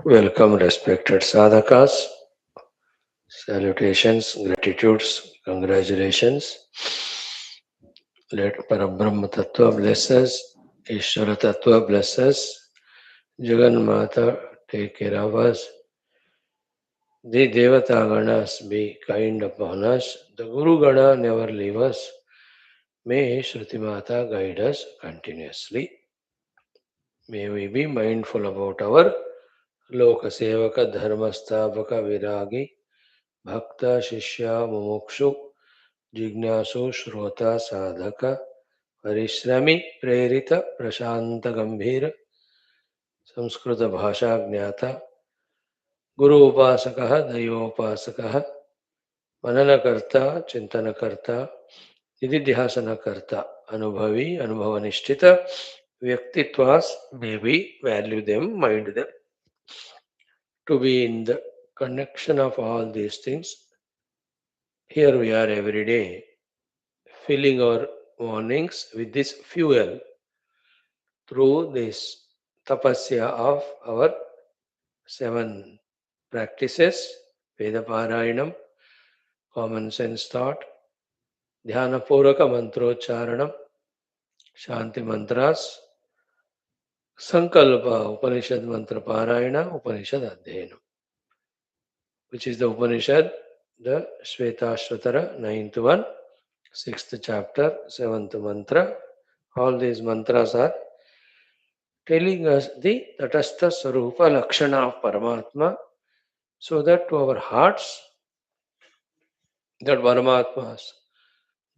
Welcome, respected sadhakas. Salutations, gratitudes, congratulations. Let Parabrahma Tattva bless us. Ishvara Tattva bless us. Jagan Mata take care of us. The Devata Ganas be kind upon us. The Guru Gana never leave us. May Shruti Mata guide us continuously. May we be mindful about our Loka Sevaka Dharmasthavaka Viragi Bhakta Shishya Mumukshu जिज्ञासु श्रोता साधक परिश्रमी प्रेरित प्रशांत गंभीर संस्कृत भाषा ज्ञाता गुरु उपासक दैवोपासक मननकर्ता चिंतनकर्ता निधिध्यासनकर्ता अनुभवी अनुभवनिष्ठित व्यक्तित्वास may we value them, mind them. To be in the connection of all these things, here we are every day filling our mornings with this fuel through this tapasya of our 7 practices: Veda Parayanam, common sense thought, Dhyana Puraka Mantrocharanam, Shanti Mantras, Sankalpa Upanishad Mantra Parayana, Upanishad Adhyanam, which is the Upanishad, the Shwethashwathara, 9th one, 6th chapter, 7th mantra. All these mantras are telling us the Tatastha Sarupa Lakshana of Paramatma, so that to our hearts, that Paramatma's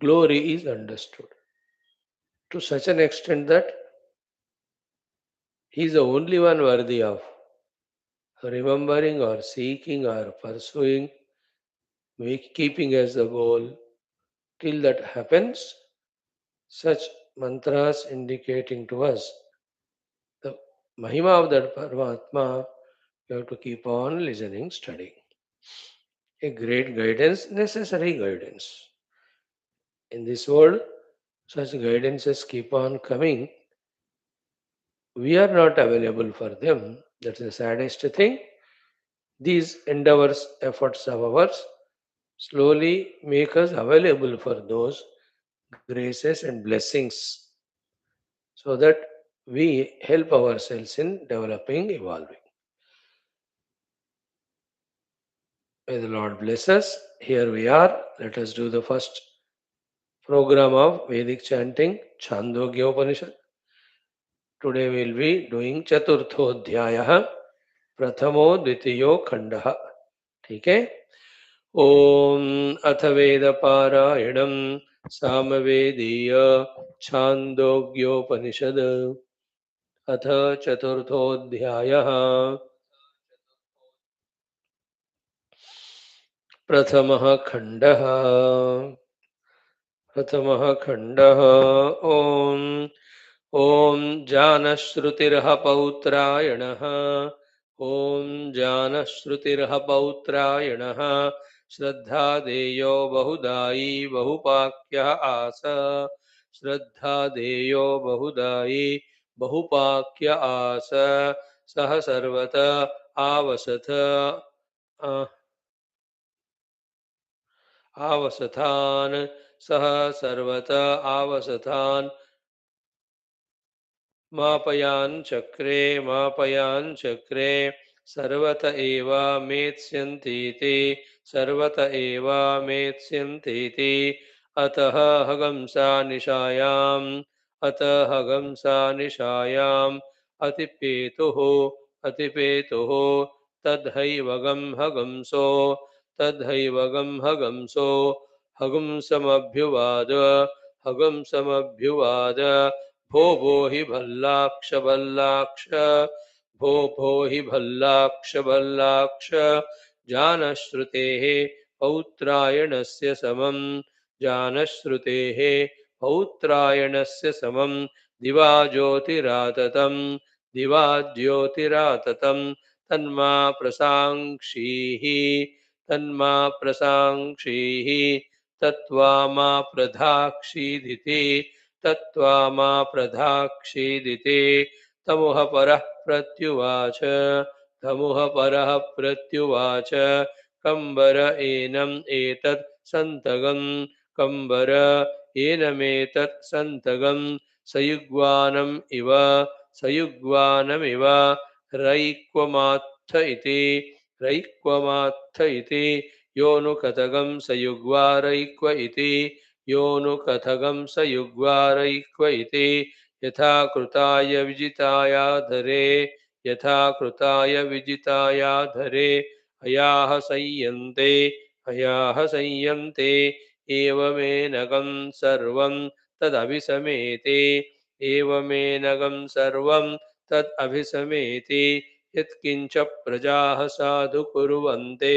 glory is understood to such an extent that he is the only one worthy of remembering or seeking or pursuing, keeping as the goal. Till that happens, such mantras indicating to us the Mahima of that Paramatma, you have to keep on listening, studying. A great guidance, necessary guidance. In this world, such guidances keep on coming. We are not available for them. That's the saddest thing. These endeavors, efforts of ours slowly make us available for those graces and blessings so that we help ourselves in developing, evolving. May the Lord bless us. Here we are. Let us do the first program of Vedic chanting, Chandogya Upanishad. Today we will be doing Chaturthodhyaya, Prathamo Dvitiyo Khandaha. ठीक है. ओम अथ वेद पारायणम सामवेदीय छांदोग्योपनिषद अथ चतुर्थोऽध्यायः प्रथमः खण्डः ओम ओम जानश्रुतिर्ह पौत्रायणः ओम जानश्रुतिर्ह पौत्रायणः श्रद्धादेयो बहुदायी बहुपाक्यः आस श्रद्धादेयो बहुदायी बहुपाक्य आस सह सर्वत आवसथ आवसथान सह सर्वत आवसथान मापयान चक्रे सर्वत एव मेत्स्यन्तीति सर्वत एव मेत्स्यन्तीति अतः हगंसा निशायाम् अतिपेतुः तद्धैवगं हगंसो हगंसमभ्युवाद भो हि भल्लाक्ष जानश्रुतेः पौत्रायणस्य समं दिवा ज्योतिराततं तन्मा प्रसाङ्क्षीः तत्त्वा मा प्रधाक्षीदिति तमुह परः प्रत्युवाच तमुह परः प्रत्युवाच कम्बर एनम् एतत् सन्तगं कम्बर एनमेतत् सन्तगं सयुग्वानमिव रैक्वमात्थ इति योऽनुकथगं सयुग्वारैक्व इति योऽनुकथगं सयुग्वारैक्व इति यथा कृताय विजिताय अयाः संयन्ते एवमेनगं सर्वं तदभिसमेते एवमेनगं सर्वं तदभिसमेति यत्किञ्च प्रजाः साधु कुर्वन्ते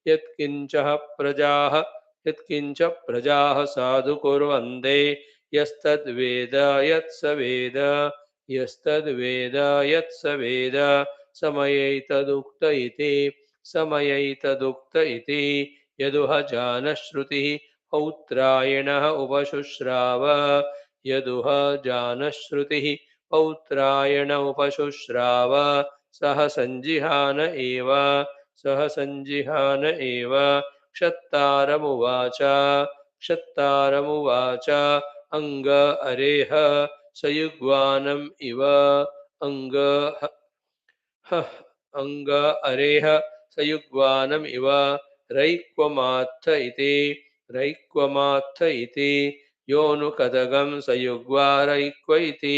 यत्किञ्च प्रजाः यत्किञ्च प्रजाः साधु कुर्वन्ते यस्तद्वेद यत्स वेद यस्तद्वेद यत्स वेद समयैतदुक्त इति यदुह जानश्रुतिः पौत्रायणः उपशुश्राव यदुह जानश्रुतिः पौत्रायण उपशुश्राव सह सञ्जिहान एव क्षत्तारमुवाच अङ्ग अरेह सयुग्वानम् इव अङ्ग अङ्ग अरेह सयुग्वानम् इव रैक्वमात्थ इति योऽनुकथगं सयुग्वारैक्व इति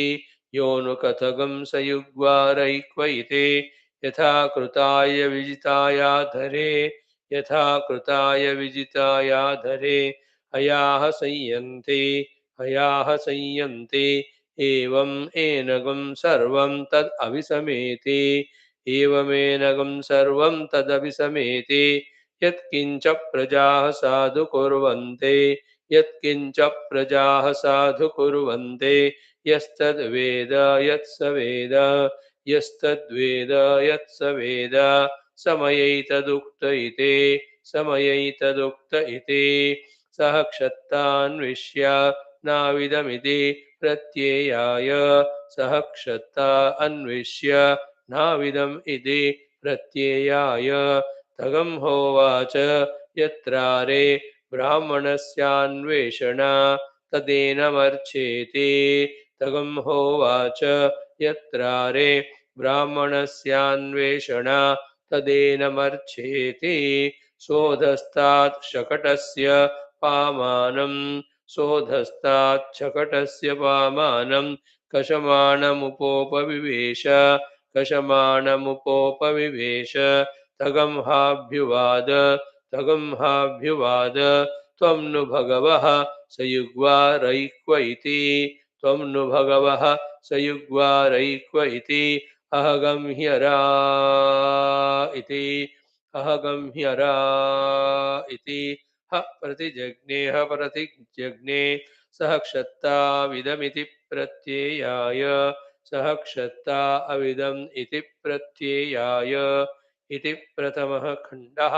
यथा कृताय विजितायाधरे अयाः संयन्ते एवम् एनगं सर्वं तदभिसमेति यत्किञ्च प्रजाः साधु कुर्वन्ते यस्तद्वेद यत्स वेद समयैतदुक्त इति सः क्षत्तान्विष्य नाविदमिति प्रत्ययाय सः क्षत्ता अन्विष्य नाविदम् इति प्रत्ययाय तगं होवाच यत्रारे ब्राह्मणस्यान्वेषणा तदेनमर्चेति तगं होवाच यत्रारे ब्राह्मणस्यान्वेषणा तदेनमर्चेति सोऽधस्तात् शकटस्य पामानं कषमाणमुपोपविवेश तगं हाभ्युवाद त्वं नु भगवः सयुग्वारैक्व इति अहगं ह्यरा इति ह प्रतिजज्ञे सह क्षत्ता विदमिति प्रत्ययाय सह क्षत्ता अविदम् इति प्रत्ययाय इति प्रथमः खण्डः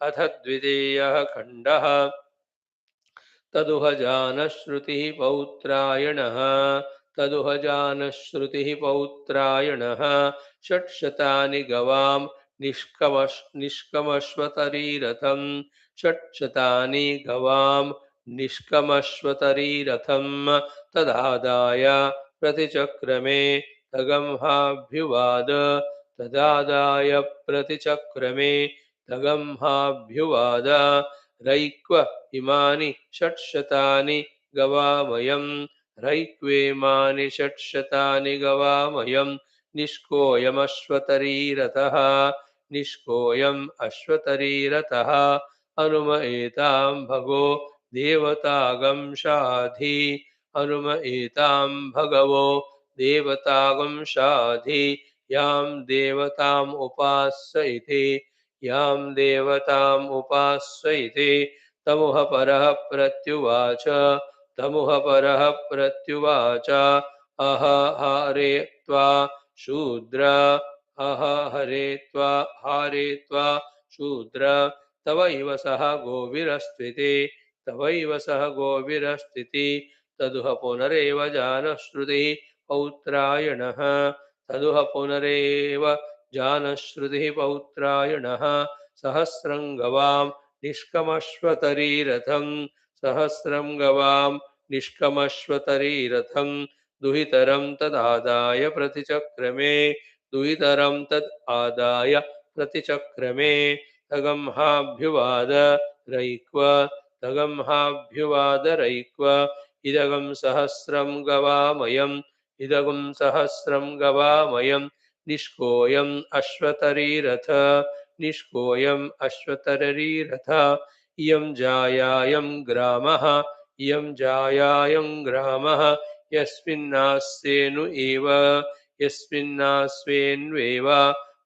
अथ द्वितीयः खण्डः तदुह जानश्रुतिः पौत्रायणः षट्शतानि गवां निष्कमश्वतरीरथं तदादाय प्रतिचक्रमे तगंहाभ्युवाद रैक्व इमानि षट्शतानि गवामयम् रैक्वेमानि षट्शतानि गवामयम् निष्कोऽयम् अश्वतरीरथः हनुम एतां भगो भगवो देवतागं शाधि यां देवताम् उपास्य इति तमुह परः प्रत्युवाच अह हारे त्वा शूद्र तवैव सह गोभिरस्थिति तदुह पुनरेव जानश्रुतिः पौत्रायणः जानश्रुतिः पौत्रायणः सहस्रं गवां निष्कमश्वतरीरथं सहस्रं गवां निष्कमश्वतरीरथं दुहितरं तदादाय प्रतिचक्रमे दुहितरं तद् आदाय प्रतिचक्रमे तगंहाभ्युवाद रैक्व तगंहाभ्युवाद रैक्व इदगं सहस्रं गवामयम् इदगं सहस्रं गवामयम् निष्कोयम् अश्वतरीरथ निष्कोयम् अश्वतरीरथ इयं जायायं ग्रामः इयं जायायं ग्रामः यस्मिन्नास्येनु एव यस्मिन्नास्वेन्वेव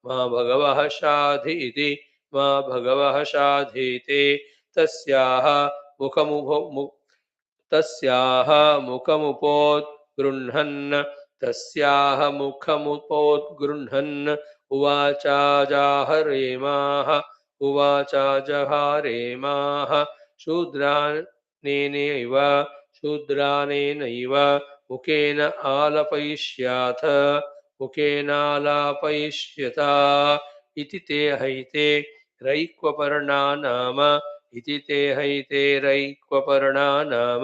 मा भगवः शाधि इति मा भगवः शाधीते तस्याः तस्याः मुखमुपोद्गृह्णन् तस्याः मुखमुपोद्गृह्णन् उवाचाजाहरेमाः उवाचाजहारेमाः शूद्रानेनैव शूद्रानेनैव मुखेन आलपयिष्याथ मुखेनालापयिष्यता इति ते हैते रैक्वपर्णा नाम इति ते हैते रैक्वपर्णा नाम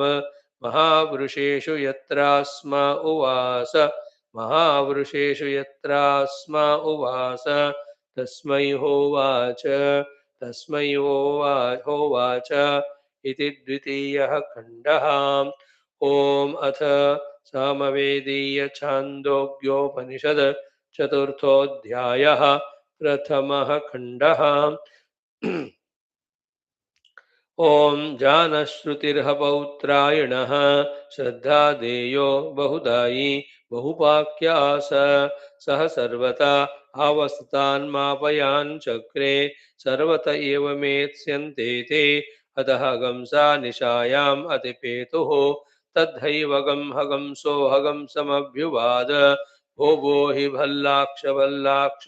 महावृषेषु यत्रास्मा उवास महावृषेषु यत्रास्मा उवास तस्मै होवाच तस्मै होवाच इति द्वितीयः खण्डः। ॐ अथ सामवेदीयछान्दोग्योपनिषद् चतुर्थोऽध्यायः प्रथमः खण्डः। ॐ जानश्रुतिर्ह पौत्रायणः श्रद्धादेयो बहुदायी बहुपाक्यास सः सर्वथा आवसतान्मापयान् चक्रे सर्वत एव मेत्स्यन्ते ते अतः गंसा निशायाम् अतिपेतुः तद्धैवगं हगंसोऽहगं समभ्युवाद भो हि भल्लाक्ष भल्लाक्ष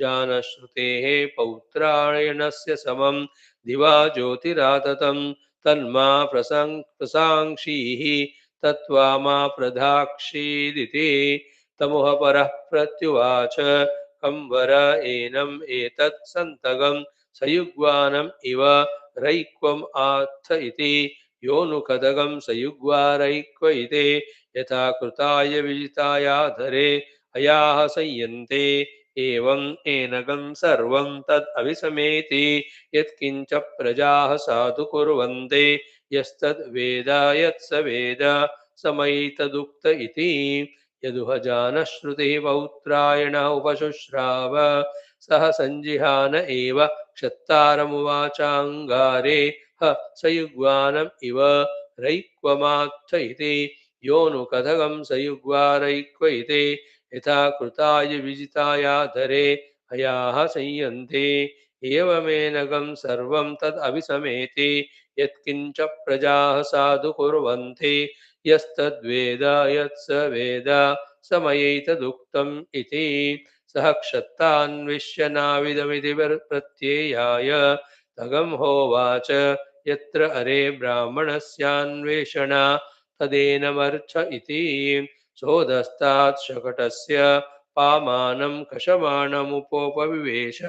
जानश्रुतेः पौत्रायणस्य समम् दिवा ज्योतिराततं तन्मा प्रसाङ्क्षीः तत्त्वा मा प्रदाक्षीदिति तमुह परः प्रत्युवाच कं वर एनम् एतत् सन्तगं सयुग्वानम् इव रैक्वम् आत्थ इति योऽनुकदगं सयुग्वा रैक्व इति यथा कृताय विजितायाधरे अयाः संयन्ते एवम् एनकं सर्वं तद् अविसमेति यत्किञ्च प्रजाः साधु कुर्वन्ते यस्तद्वेद यत्स वेद समैतदुक्त इति यदुह जानश्रुतिः पौत्रायणः उपशुश्राव सह सञ्जिहान एव क्षत्तारमुवाचाङ्गारे ह सयुग्वानम् इव रैक्वमात्थ इति योऽनुकथगं सयुग्वा रैक्व इति यथा कृताय विजितायाधरे अयाः संयन्ते एवमेनकं सर्वं तद् अभिसमेति यत्किञ्च प्रजाः साधु कुर्वन्ति यस्तद्वेद यत्स वेद समयैतदुक्तम् इति सः क्षत्तान्विष्य नाविदमिति प्रत्ययाय तगं होवाच यत्र अरे ब्राह्मणस्यान्वेषणा तदेनमर्थ इति सोदस्तात् शकटस्य पामानं कषमाणमुपोपविवेश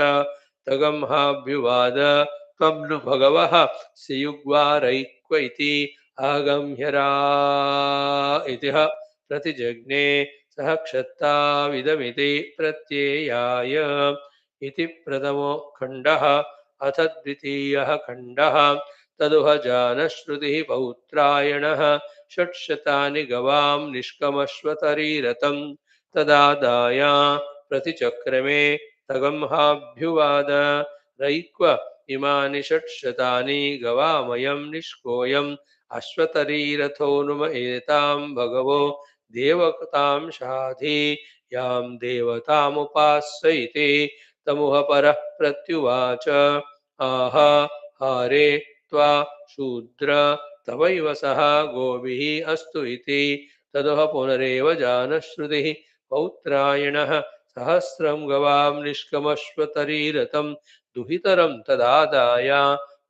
तगंहाभ्युवाद त्वं नु भगवः स्युग्वा रैक्व इति आगम्यरा इति प्रतिजज्ञे सः क्षत्ताविदमिति प्रत्ययाय इति प्रथमो खण्डः। अथ द्वितीयः खण्डः तदुह जानश्रुतिः पौत्रायणः षट्शतानि गवां निष्कमश्वतरीरथं तदादाय प्रतिचक्रमे तगंहाभ्युवाद रैक्व इमानि षट्शतानि गवामयं निष्कोयम् अश्वतरीरथो नुम एतां भगवो देवतां शाधि यां देवतामुपास्य इति तमुह परः प्रत्युवाच आह हारे त्वा शूद्र तवैव सह गोभिः अस्तु इति तदुह पुनरेव जानश्रुतिः पौत्रायणः सहस्रं गवां निष्कमश्वतरीरथं दुहितरं तदादाय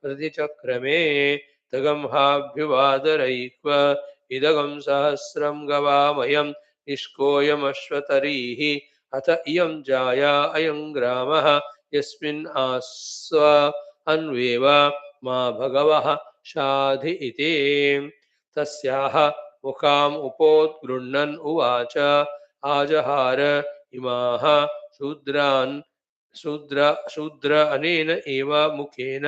प्रतिचक्रमे तगंहाभ्युवादरयित्वा इदगं सहस्रं गवामयं निष्कोयमश्वतरीः अथ इयं जाया अयं ग्रामः यस्मिन् आस्व अन्वेव मा भगवः शाधि इति तस्याः मुखाम् उपोद्गृह्णन् उवाच आजहार इमाः शूद्रान् शूद्र अनेन एव मुखेन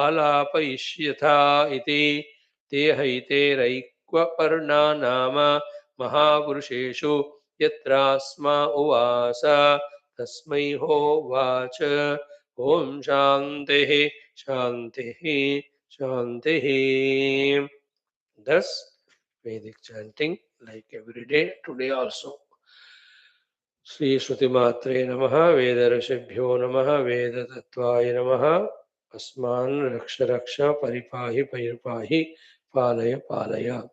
आलापयिष्यथा इति ते हैतेरैक्वपर्णा नाम महापुरुषेषु यत्रास्मा उवास तस्मै होवाच ॐ शान्तिः शान्तिः शान्तिः. Thus, Vedic chanting like every day, today also. Shri Shruti Matre Namaha, Veda Rishibhyo Namaha, Veda Tattvaya Namaha, Asman Raksha Raksha, Paripahi Paripahi, Palaya Palaya.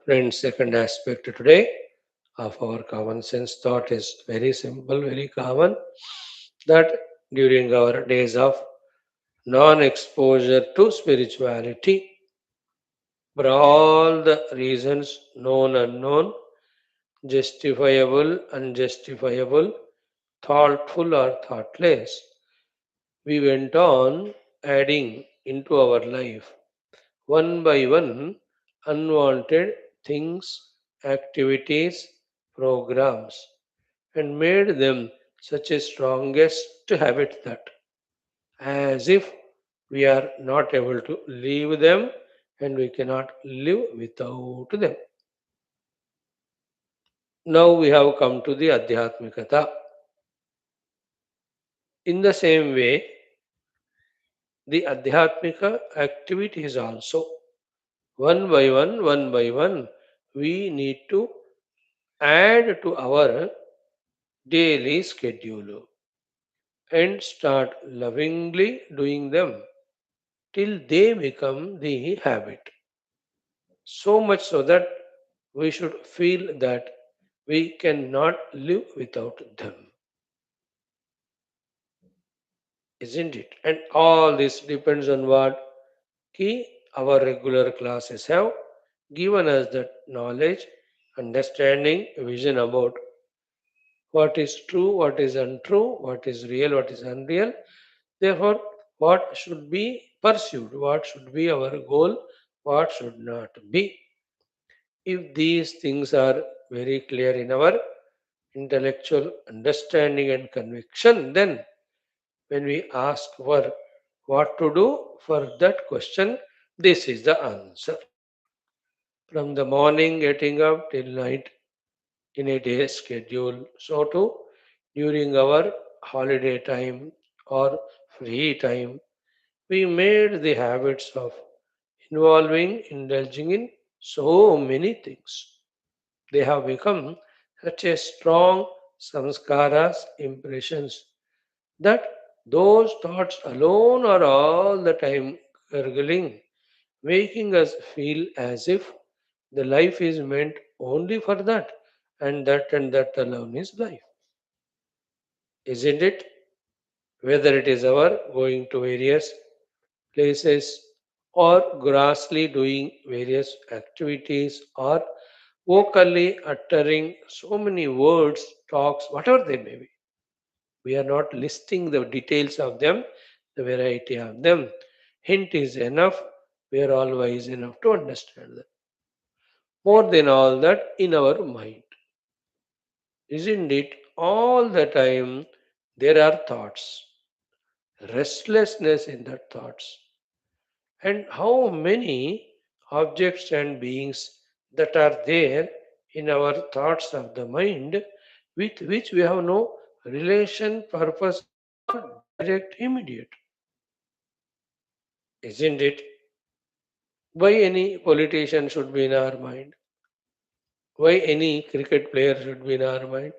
Friends, second aspect today of our common sense thought is very simple, very common, that during our days of non-exposure to spirituality, for all the reasons known, unknown, justifiable, unjustifiable, thoughtful or thoughtless, we went on adding into our life one by one unwanted things, activities, programs, and made them such a strongest habit that as if we are not able to leave them and we cannot live without them. Now we have come to the Adhyatmikata. In the same way, the Adhyatmika activities also, one by one, we need to add to our daily schedule and start lovingly doing them till they become the habit. So much so that we should feel that we cannot live without them, isn't it? And all this depends on what key our regular classes have given us that knowledge, understanding, vision about what is true, what is untrue, what is real, what is unreal. Therefore, what should be pursued, what should be our goal, what should not be. If these things are very clear in our intellectual understanding and conviction, then when we ask for what to do for that question, this is the answer. From the morning getting up till night in a day's schedule, so too during our holiday time or free time, we made the habits of indulging in so many things. They have become such a strong samskaras, impressions, that those thoughts alone are all the time gurgling, making us feel as if the life is meant only for that, and that alone is life. Isn't it? Whether it is our going to various places or grossly doing various activities or vocally uttering so many words, talks, whatever they may be. We are not listing the details of them, the variety of them. Hint is enough. We are all wise enough to understand that. More than all that, in our mind. Isn't it? All the time there are thoughts, restlessness in the thoughts, and how many objects and beings that are there in our thoughts of the mind with which we have no relation, purpose, or direct immediate. Isn't it? Why any politician should be in our mind? Why any cricket player should be in our mind?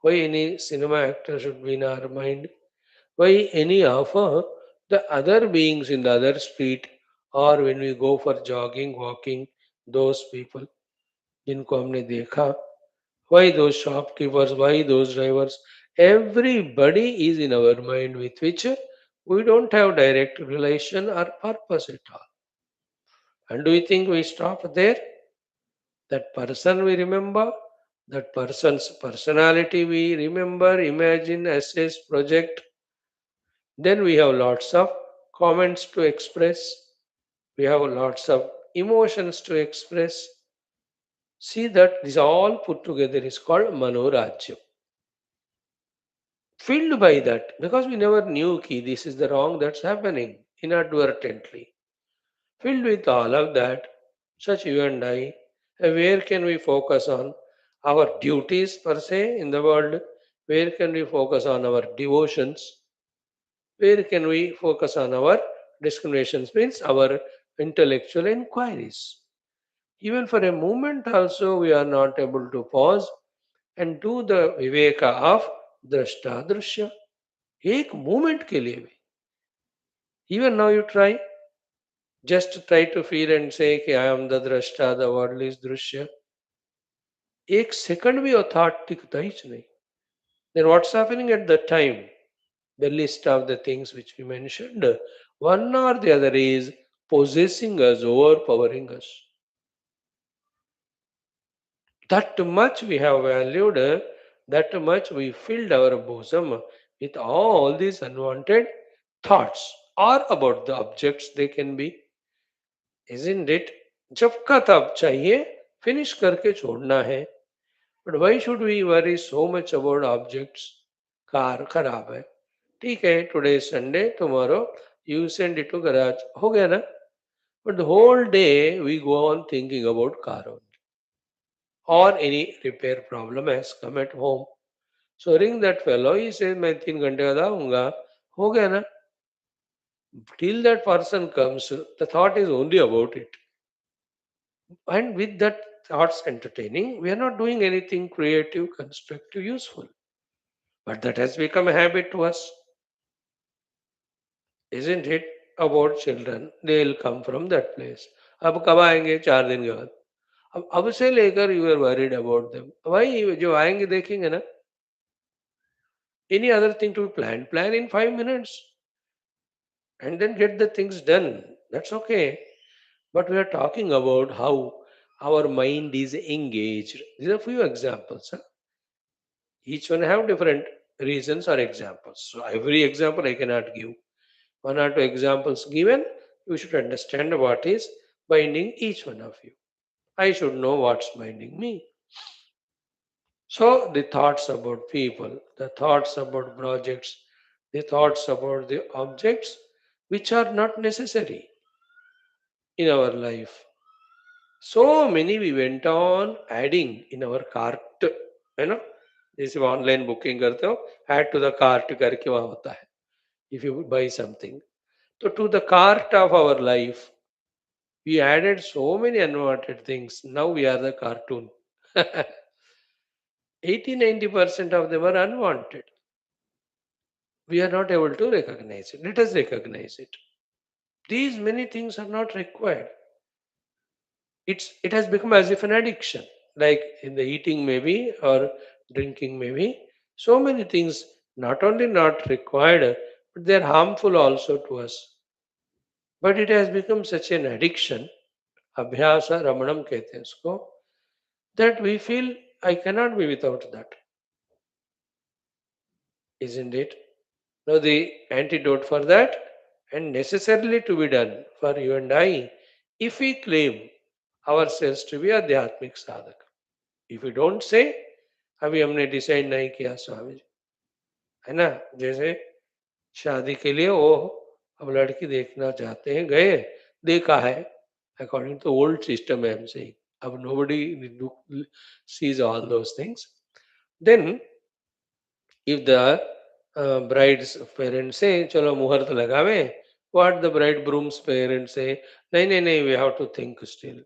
Why any cinema actor should be in our mind? Why any of the other beings in the other street, or when we go for jogging, walking, those people, जिनको हमने देखा, why those shopkeepers, why those drivers, everybody is in our mind with which we don't have direct relation or purpose at all. And do you think we stop there? That person we remember, That person's personality we remember, imagine, assess, project. Then we have lots of comments to express. We have lots of emotions to express. See that this all put together is called Manorajya. Filled by that because we never knew ki this is the wrong that's happening inadvertently. Filled with all of that, such you and I, where can we focus on our duties per se in the world? Where can we focus on our devotions? Where can we focus on our discriminations? Means our intellectual inquiries. Even for a moment, also, we are not able to pause and do the viveka of drashta drishya. एक moment के लिए भी. Even now you try, just try to feel and say कि I am the drashta, the world is drishya. एक second भी वो thought टिकता ही नहीं. Then what's happening at that time? The list of the things which we mentioned, one or the other is possessing us, overpowering us. That much we have valued, that much we filled our bosom with all these unwanted thoughts or about the objects they can be, isn't it? जब का तब चाहिए finish करके छोड़ना है. But why should we worry so much about objects? Car खराब है, ठीक है, today Sunday, tomorrow you send it to garage, हो गया ना. But the whole day we go on thinking about car only, और any repair problem has come at home. So ring that fellow, he says मैं 3 घंटे बाद आऊंगा, हो गया ना. Till that person comes, the thought is only about it. And with that thoughts entertaining, we are not doing anything creative, constructive, useful. But that has become a habit to us, isn't it? About children, they'll come from that place. अब कब आएंगे? 4 दिन के बाद. अब से लेकर you are worried about them. भाई जो आएंगे देखेंगे ना. Any other thing to be planned? Plan in 5 minutes and then get the things done. That's okay. But we are talking about how our mind is engaged. These are few examples. Huh? Each one have different reasons or examples. So every example I cannot give. One or two examples given, you should understand what is binding each one of you. I should know what's binding me. So the thoughts about people, the thoughts about projects, the thoughts about the objects which are not necessary in our life. So many we went on adding in our cart, you know. जैसे online booking करते हो, add to the cart करके वहाँ होता है. If you buy something, तो to the cart of our life we added so many unwanted things. Now we are the cartoon. 80-90% of them are unwanted. We are not able to recognize it. Let us recognize it. These many things are not required. It has become as if an addiction, like in the eating maybe or drinking maybe. So many things not only not required, but they are harmful also to us. But it has become such an addiction, abhyasa ramanam कहते हैं उसको, that we feel I cannot be without that, isn't it? Now the antidote for that, and necessarily to be done for you and I, if we claim ourselves to be adhyatmic sadhak. If you don't say अभी हमने decide नहीं किया स्वामी जी, है ना. जैसे शादी के लिए वो अब लड़की देखना चाहते हैं, गए, देखा है, अकॉर्डिंग टू ओल्ड सिस्टम है हमसे. अब nobody sees all those things. Then if the bride's parents say चलो मुहूर्त लगावे, what the bridegroom's parents say, नहीं नहीं नहीं, we have to think still.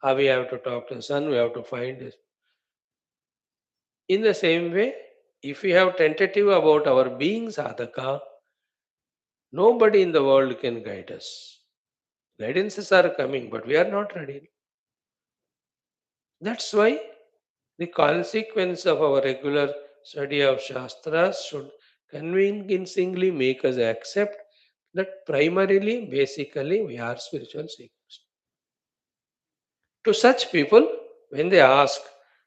We have to talk to the son, we have to find it. In the same way, if we have tentative about our being sadhaka, nobody in the world can guide us. Guidances are coming, but we are not ready. That's why the consequence of our regular study of Shastras should convincingly make us accept that primarily, basically, we are spiritual seekers. To such people, when they ask,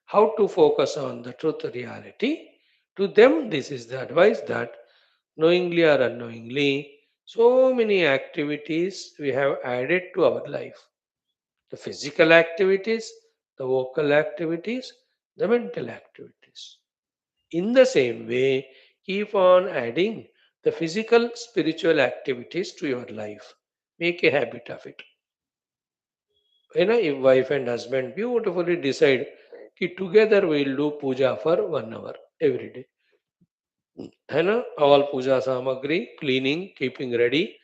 how to focus on the truth reality. To them, this is the advice that knowingly or unknowingly, so many activities we have added to our life. The physical activities, the vocal activities, the mental activities. In the same way, keep on adding the physical, spiritual activities to your life. Make a habit of it. If wife and husband beautifully decide कि together we'll do puja for 1 hour every day. All puja samagri, cleaning, keeping ready.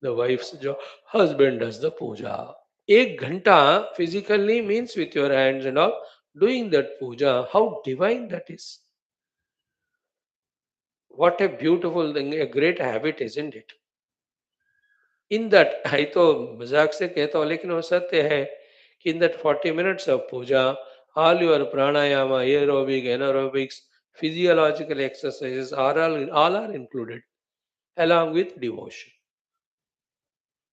The wife's job, husband does the puja. 1 ghanta physically means with your hands and all, doing that puja, how divine that is. What a beautiful thing, a great habit, isn't it? In that, I तो मजाक से कहता हूँ लेकिन वो सत्य है कि in that 40 minutes of puja, all your pranayama, aerobic, anaerobics, physiological exercises all are included along with devotion,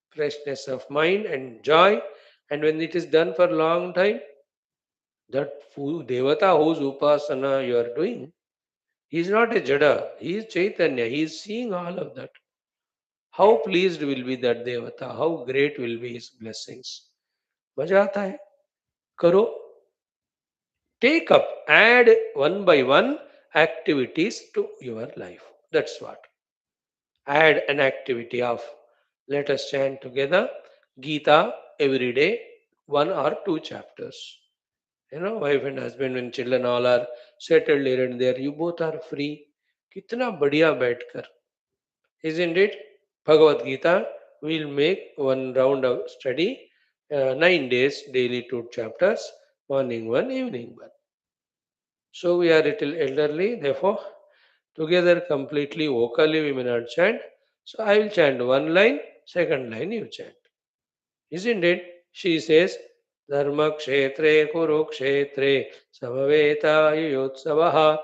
freshness of mind and joy. And when it is done for a long time, that devata whose upasana you are doing, he is not a jada, he is Chaitanya, he is seeing all of that. How pleased will be that devata, how great will be his blessings. मजा आता है. करो. Take up, add one by one activities to your life. That's what. Add an activity of, let us chant together Gita every day, 1 or 2 chapters. Wife and husband, when children all are settled here and there, you both are free. कितना बढ़िया बैठकर, isn't it? Bhagavad Gita will make one round of study, 9 days, daily 2 chapters, morning one, evening one. So we are little elderly, therefore, together completely vocally we may not chant. So I will chant one line, second line you chant. Isn't it? She says, Dharma kshetre kurukshetre samaveta yuyotsavaha.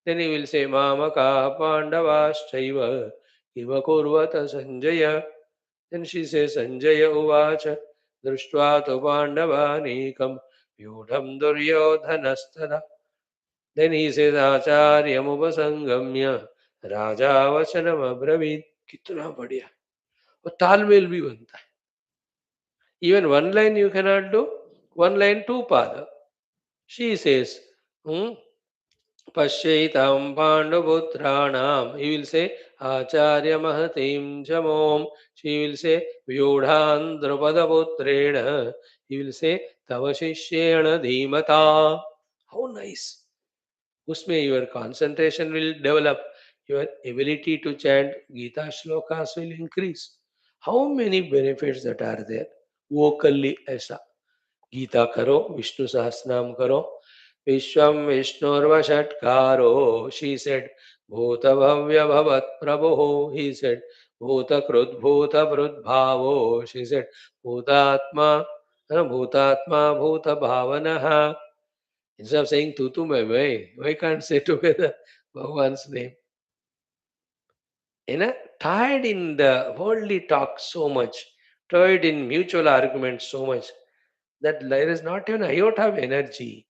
Then he will say, Mamaka pandavaschaiva iva kurvata sanjaya. Then she says, Sanjaya uvacha drishtva tu pandavanikam vyudham duryodhanastada. Then he says, Acharyam राजा वचनम अब्रवीत. कितना बढ़िया. वो तालमेल भी बनता है. Even one line you cannot do, one line two pada. She says, Pashaitam Pandavutranam. He will say, Acharya Mahatim Jamom. She will say, Vyodhan Drupada. He will say, Tava Shishyena Dhimata. How nice. उसमें your concentration will develop, your ability to chant Gita shlokas will increase. How many benefits that are there? Vocally ऐसा गीता करो, विष्णु सहस्रनाम करो, विश्वम विष्णुर्वषट्कारो. She said, भूत भव्य भवत प्रभो. He said, भूत कृत भूत भावो. She said, भूतात्मा भूतात्मा भूत भावनः. Instead of saying tu मैं, why can't say together Bhagwan's name? Tired in the worldly talk so much, tired in mutual arguments so much, that there is not even iota of energy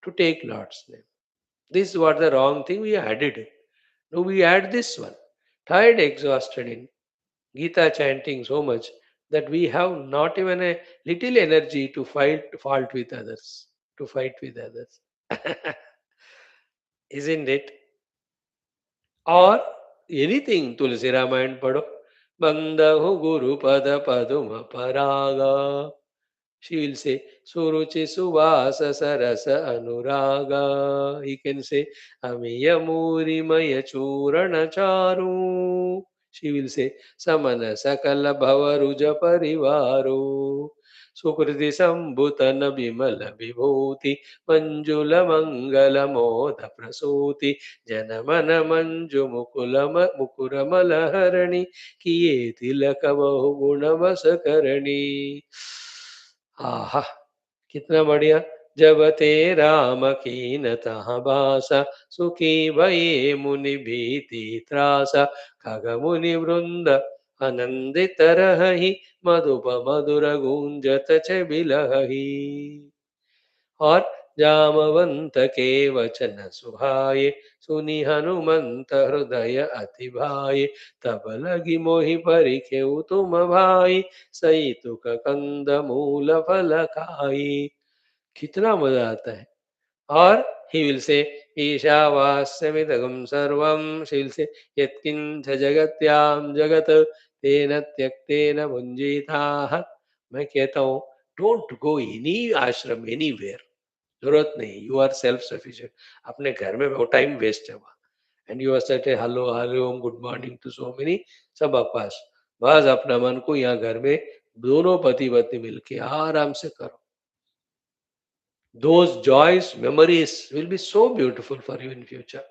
to take Lord's name. This was the wrong thing we added. No, we add this one. Tired, exhausted in Gita chanting so much that we have not even a little energy to fault with others, to fight with others. Isn't it? Or anything, Tulsi Ramayana pado. Bandahu Guru Pada Paduma Paraga. She will say, Suruchi Suvasa Sarasa Anuraga. He can say, Amiya Muri Maya Churana Charu. She will say, Samana Sakala Bhavaruja Parivaru. Sukriti Sambhutana Bimala Vibhuti Manjula Mangala Moda Prasuti Janamana Manju Mukura Malaharani Kiye Tilaka Bahu Gunavasakarani. आहा कितना बढ़िया. जब ते राम की न तहाँ बासा सुखी भये मुनि भीति त्रासा खग मुनि वृंद आनंदित रहि मधुप मधुर गूंजत छ बिलहि. और जामवंत के वचन सुहाए, सुनि हनुमंत हृदय अति भाए, तब लगी मोहि परिखेउ तुम भाई, सही तुक कंद मूल फल खाई। कितना मजा आता है। और he will say ईशावास्यमिदगं सर्वं, she will say यत्किंच जगत्याम जगत तेन त्यक्तेन भुंजीताः। मैं कहता हूँ डोंट गो एनी आश्रम एनीवेयर, जरूरत नहीं, यू आर सेल्फ सफिशिएंट। अपने घर में वो टाइम वेस्ट है वहाँ, and you are set hello hello good morning to so many, सब बकवास। बस अपना मन को यहाँ घर में दोनों पति पत्नी मिलके आराम से करो। Those joys, memories will be so beautiful for you in future.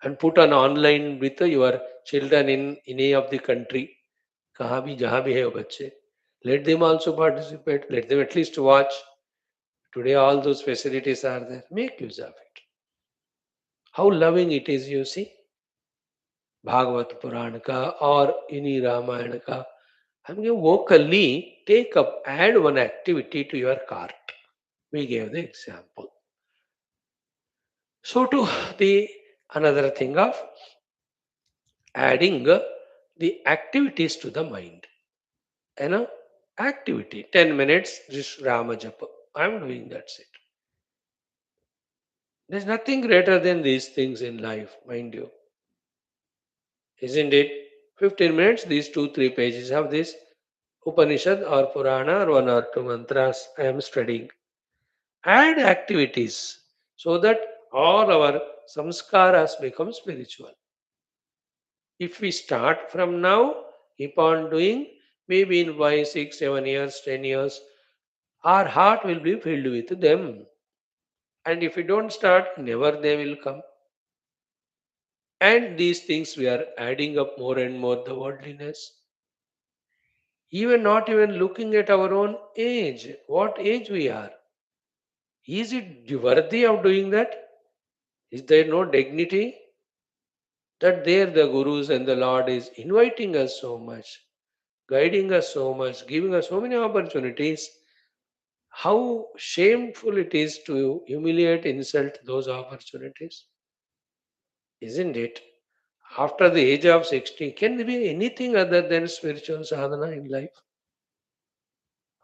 And put on online with your children in any of the country, कहाँ भी जहाँ भी है वो बच्चे, let them also participate. Let them at least watch. Today all those facilities are there. Make use of it. How loving it is, you see. Bhagavat पुराण का और इन्हीं रामायण का हम vocally take up, add one activity to your cart. We gave the example. So to the another thing of adding the activities to the mind. You know, activity. 10 minutes, just Rama Japa. I'm doing that's it. There's nothing greater than these things in life, mind you. Isn't it? 15 minutes, these 2, 3 pages of this Upanishad or Purana or 1 or 2 mantras I am studying. Add activities so that all our samskaras become spiritual. If we start from now, keep on doing, maybe in 5, 6, 7 years, 10 years, our heart will be filled with them. And if we don't start, never they will come. And these things we are adding up more and more the worldliness. Even not even looking at our own age, what age we are. Is it worthy of doing that? Is there no dignity? That there the Gurus and the Lord is inviting us so much, guiding us so much, giving us so many opportunities. How shameful it is to humiliate, insult those opportunities, isn't it? After the age of 60, can there be anything other than spiritual sadhana in life?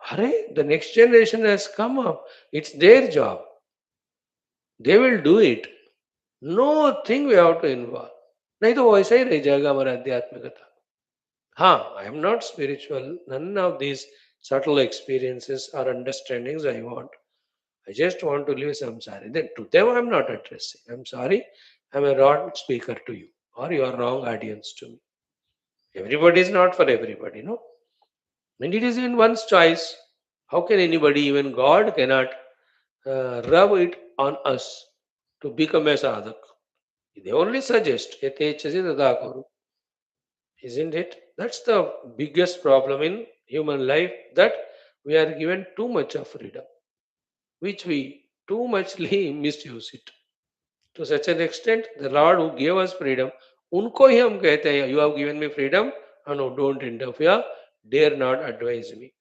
Hare, the next generation has come up. It's their job. They will do it. Nothing we have to involve. नहीं तो वो ऐसा ही रह जाएगा हमारा आध्यात्मिकता. हाँ, I am not spiritual. None of these subtle experiences or understandings I want. I just want to live samsari. Then to them I'm not addressing. I'm sorry, I'm a wrong speaker to you, or you are wrong audience to me. Everybody is not for everybody, no? And it is in one's choice. How can anybody, even God, cannot rub it on us to become a sadhak? They only suggest, "Yatechasi tadha kuru." Isn't it? That's the biggest problem in human life, that we are given too much of freedom, which we too muchly misuse it. To such an extent, the Lord who gave us freedom, उनको ही हम कहते हैं, you have given me freedom, and no, don't interfere, dare not advise me,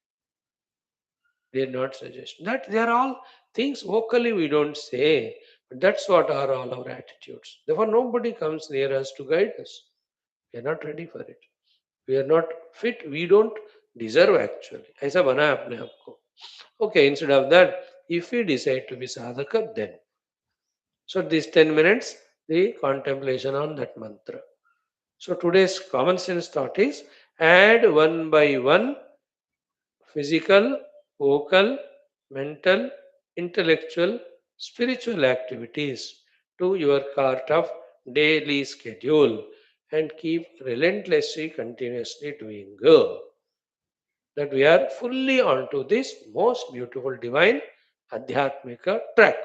dare not suggest. That they are all things vocally we don't say, but that's what are all our attitudes. Therefore, nobody comes near us to guide us. We are not ready for it. We are not fit. We don't deserve actually. ऐसा बना है अपने आप को. Okay, instead of that, if we decide to be sadhaka, then. So these 10 minutes, the contemplation on that mantra. So today's common sense thought is add one by one physical, vocal, mental, intellectual, spiritual activities to your cart of daily schedule and keep relentlessly, continuously doing good. That we are fully onto this most beautiful divine Adhyatmika track.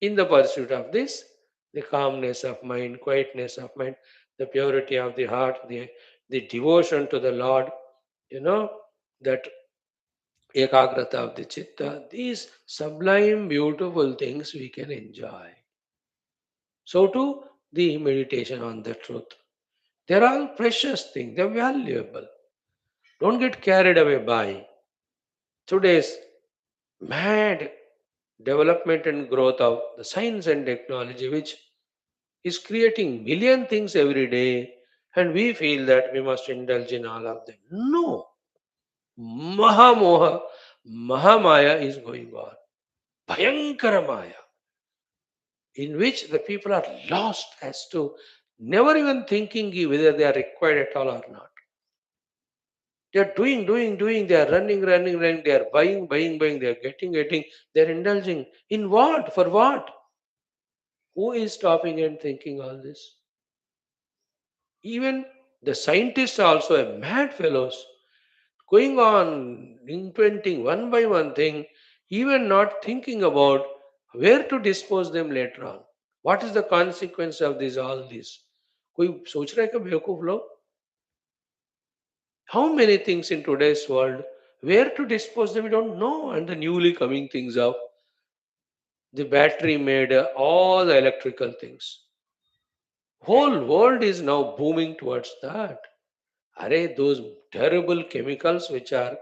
In the pursuit of this, the calmness of mind, quietness of mind, the purity of the heart, the devotion to the Lord, that ekagrata of the chitta, these sublime, beautiful things we can enjoy. So too, the meditation on the truth. They're all precious things, they're valuable. Don't get carried away by today's mad development and growth of the science and technology, which is creating million things every day, and we feel that we must indulge in all of them. No, Mahamoha, Mahamaya is going on. Bhayankara Maya, in which the people are lost as to never even thinking whether they are required at all or not. They are doing, they are running, they are buying, they are getting, they are indulging. In what? For what? Who is stopping and thinking all this? Even the scientists are also a mad fellows, going on inventing one by one thing, even not thinking about where to dispose them later on. What is the consequence of this all this? कोई सोच रहा है क्या बेवकूफ लोग? How many things in today's world, where to dispose them, we don't know. And the newly coming things of the battery made all the electrical things. Whole world is now booming towards that. Are those terrible chemicals which are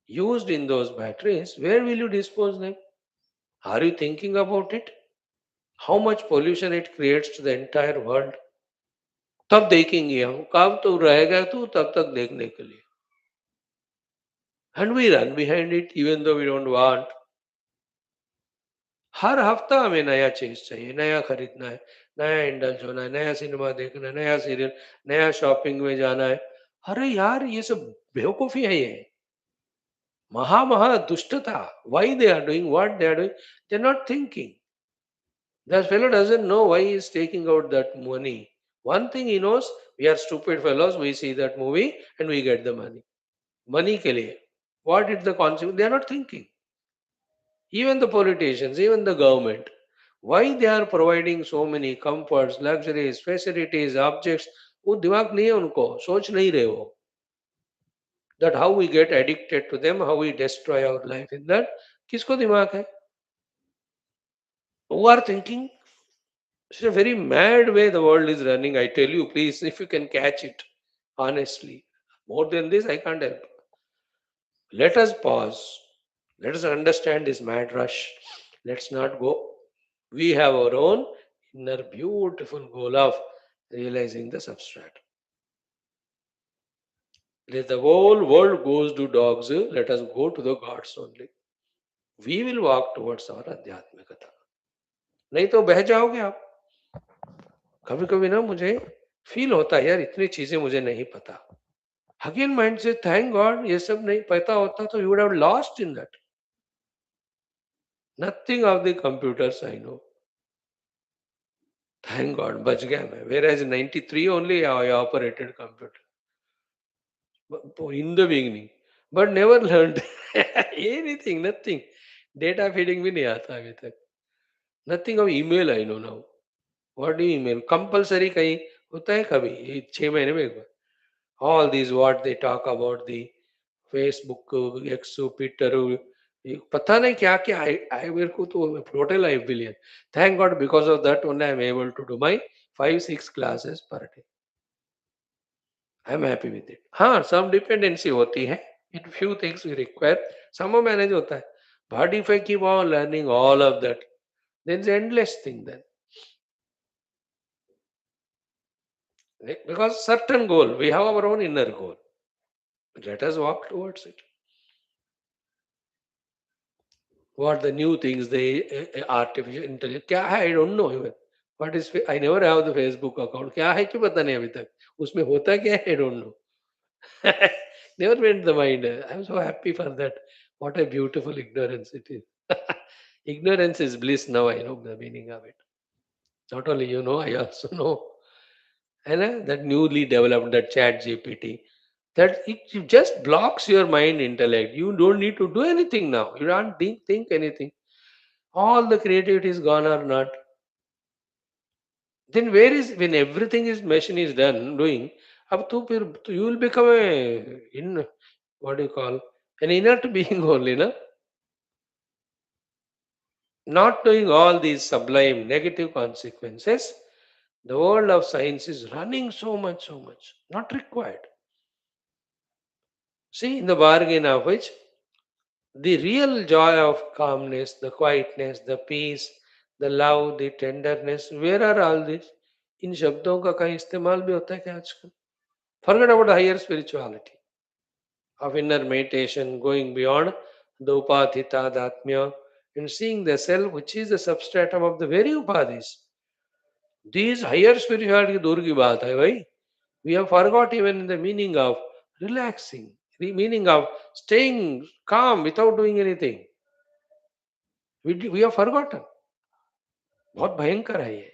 used in those batteries, where will you dispose them? Are you thinking about it? How much pollution it creates to the entire world? तब देखेंगे हम, कब तो रहेगा तू तब तक देखने के लिए. And we run behind it even though we don't want. हर हफ्ता हमें नया चीज चाहिए, नया खरीदना है, नया इंडल्ज होना है, नया सिनेमा देखना है, नया सीरियल, नया शॉपिंग में जाना है. अरे यार ये सब बेवकूफी है ये. Maha Dushtata. Why they are doing what they are doing? They are not thinking. That fellow doesn't know why he is taking out that money. One thing he knows, we are stupid fellows, we see that movie and we get the money. Money ke liye. What is the consequence? They are not thinking. Even the politicians, even the government. Why they are providing so many comforts, luxuries, facilities, objects? वो दिमाग नहीं है उनको, सोच नहीं रहे वो. That how we get addicted to them, how we destroy our life in that. किसको दिमाग है? Who are thinking? It's a very mad way the world is running. I tell you, please, if you can catch it, honestly. More than this, I can't help. Let us pause. Let us understand this mad rush. Let's not go. We have our own inner beautiful goal of realizing the substrat. Let the whole world goes to dogs. Let us go to the gods only. We will walk towards our adhyatmikata. नहीं तो बह जाओगे आप. कभी कभी ना मुझे feel होता है यार इतनी चीजें मुझे नहीं पता. Again, mind says, thank God, ये सब नहीं पता होता तो you would have lost in that. Nothing of the computers I know. Thank God, बच गया मैं. Whereas 93 only I operated computer in the beginning, but never learned anything, nothing. Data feeding भी नहीं आता अभी तक. Nothing of email I know now. What do you email? Compulsory कहीं होता है कभी? ये 6 महीने में एक बार. All these what they talk about the Facebook, X, Twitter, ये पता नहीं क्या क्या. I मेरे को तो total 5 billion. Thank God because of that only I am able to do my 5-6 classes per day. I am happy with it. हाँ, some dependency होती है. In few things we require. Somehow manage होता है. But if I keep on learning all of that, then it's endless thing then. Because certain goal, we have our own inner goal. Let us walk towards it. What the new things, the artificial intelligence, क्या है? I don't know even. What is? I never have the Facebook account. क्या है क्यों पता नहीं अभी तक. उसमें होता क्या है? I don't know. Never went the mind. I'm so happy for that. What a beautiful ignorance it is. Ignorance is bliss. Now I know the meaning of it. Not only you know, I also know. And that newly developed that chat GPT, that it just blocks your mind intellect. You don't need to do anything now. You don't think anything. All the creativity is gone or not. Then where is when everything is machine is done doing? अब तो फिर तो you will become a in what do you call an inert being only, na? Not knowing all these sublime negative consequences, the world of science is running so much, not required. See, in the bargain of which The real joy of calmness, the quietness, the peace, the love, the tenderness, where are all these? इन शब्दों का कहीं इस्तेमाल भी होता है क्या आजकल? Forget about higher spirituality of inner meditation, going beyond the upadhita, the atmya, and seeing the self, which is the substratum of the very upadhis. These higher spirituality दूर की बात है भाई. We have forgot even the meaning of relaxing, the meaning of staying calm without doing anything. We have forgotten. बहुत भयंकर है ये.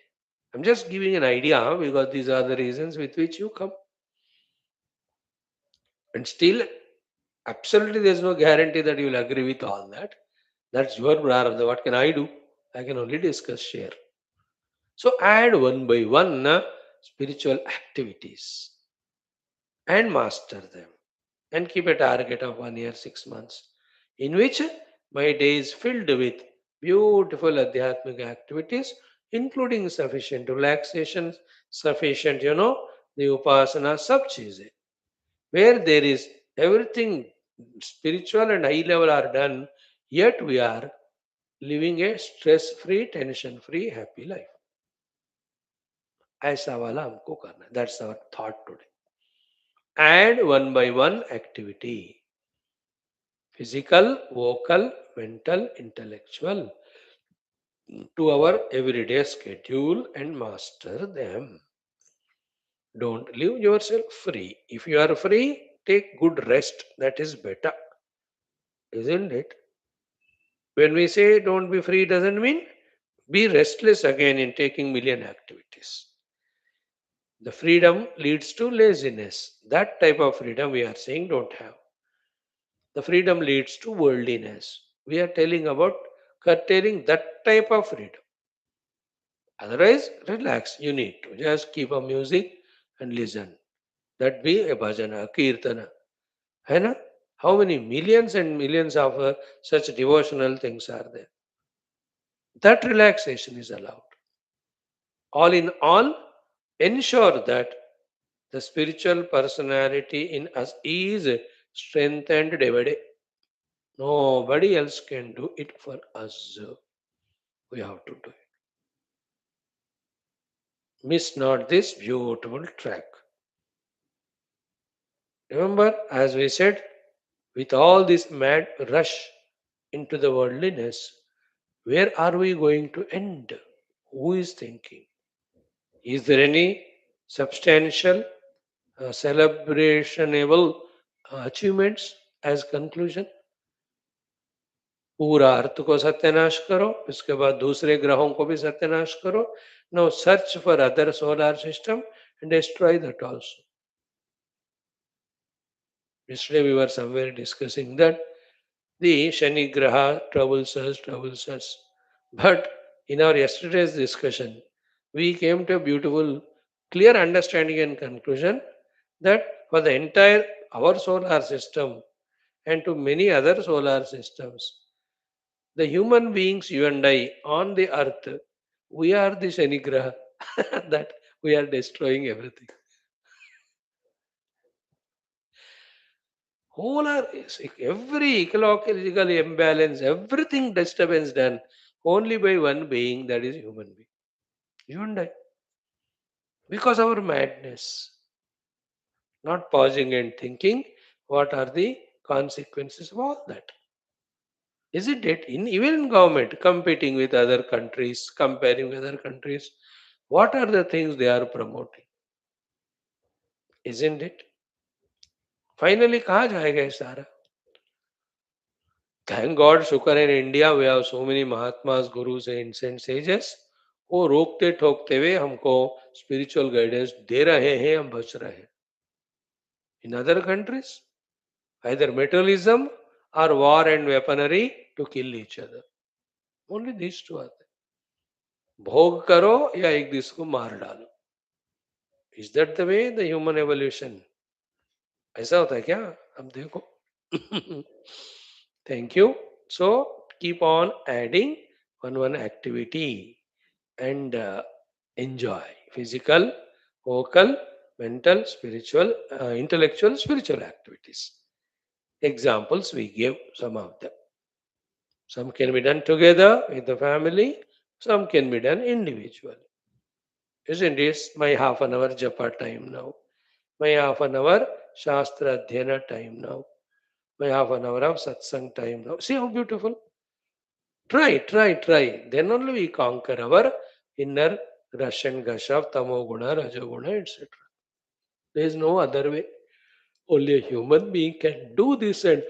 I'm just giving an idea because these are the reasons with which you come. And still, absolutely, there's no guarantee that you will agree with all that. That's your prarabdha. What can I do? I can only discuss, share. So add one by one spiritual activities and master them. And keep a target of 1 year, 6 months, in which my day is filled with beautiful adhyatmic activities, including sufficient relaxation, sufficient, the upasana, sab cheeze, where there is everything spiritual and high level are done, yet we are living a stress-free, tension-free, happy life. ऐसा वाला हमको करना है. That's our thought today. And one by one activity. Physical, vocal, mental, intellectual, to our everyday schedule and master them. Don't leave yourself free. If you are free, take good rest. That is better, isn't it? When we say don't be free, doesn't mean be restless again in taking million activities. The freedom leads to laziness. That type of freedom we are saying don't have. The freedom leads to worldliness. We are telling about curtailing that type of freedom. Otherwise, relax. You need to just keep a music and listen. That be a bhajana, a kirtana. Hai na? How many millions and millions of such devotional things are there? That relaxation is allowed. All in all, ensure that the spiritual personality in us is strengthened day by day. Nobody else can do it for us. We have to do it. Miss not this beautiful track. Remember, as we said, with all this mad rush into the worldliness, where are we going to end? Who is thinking? Is there any substantial, celebrationable achievements as conclusion? पूरा अर्थ को सत्यानाश करो, इसके बाद दूसरे ग्रहों को भी सत्यानाश करो. Now search for other solar system and destroy that also. Yesterday we were somewhere discussing that the Shani Graha troubles us. But in our yesterday's discussion, we came to a beautiful, clear understanding and conclusion that for the entire our solar system and to many other solar systems, the human beings, you and I, on the earth, we are the Shani Graha that we are destroying everything. Whole are every ecological imbalance, everything disturbance done only by one being, that is human being. You and I. Because our madness, not pausing and thinking what are the consequences of all that. Isn't it? Even in government, competing with other countries, comparing with other countries, what are the things they are promoting? Isn't it? Finally, कहाँ जाएगा ये सारा? Thank God, Shukar, in India we have so many Mahatmas, Gurus and ancient sages वो रोकते ठोकते हुए हमको spiritual guidance दे रहे हैं, हम बच रहे हैं. In other countries, either materialism or war and weaponry to kill each other. Only these two are there. भोग करो या एक दूसरे को मार डालो. Is that the way the human evolution? ऐसा होता है क्या? अब देखो. Thank you. So keep on adding one activity and enjoy physical, vocal, mental, spiritual, intellectual, spiritual activities. Examples we give some of them. Some can be done together with the family, some can be done individually. Isn't it? My half an hour japa time now. My half an hour Shastra Adhyana time now. My half an hour of satsang time now. See how beautiful? Try, try, try. Then only we conquer our inner rush and gush of tamoguna, rajoguna, etc. There is no other way. Only a human being can do this and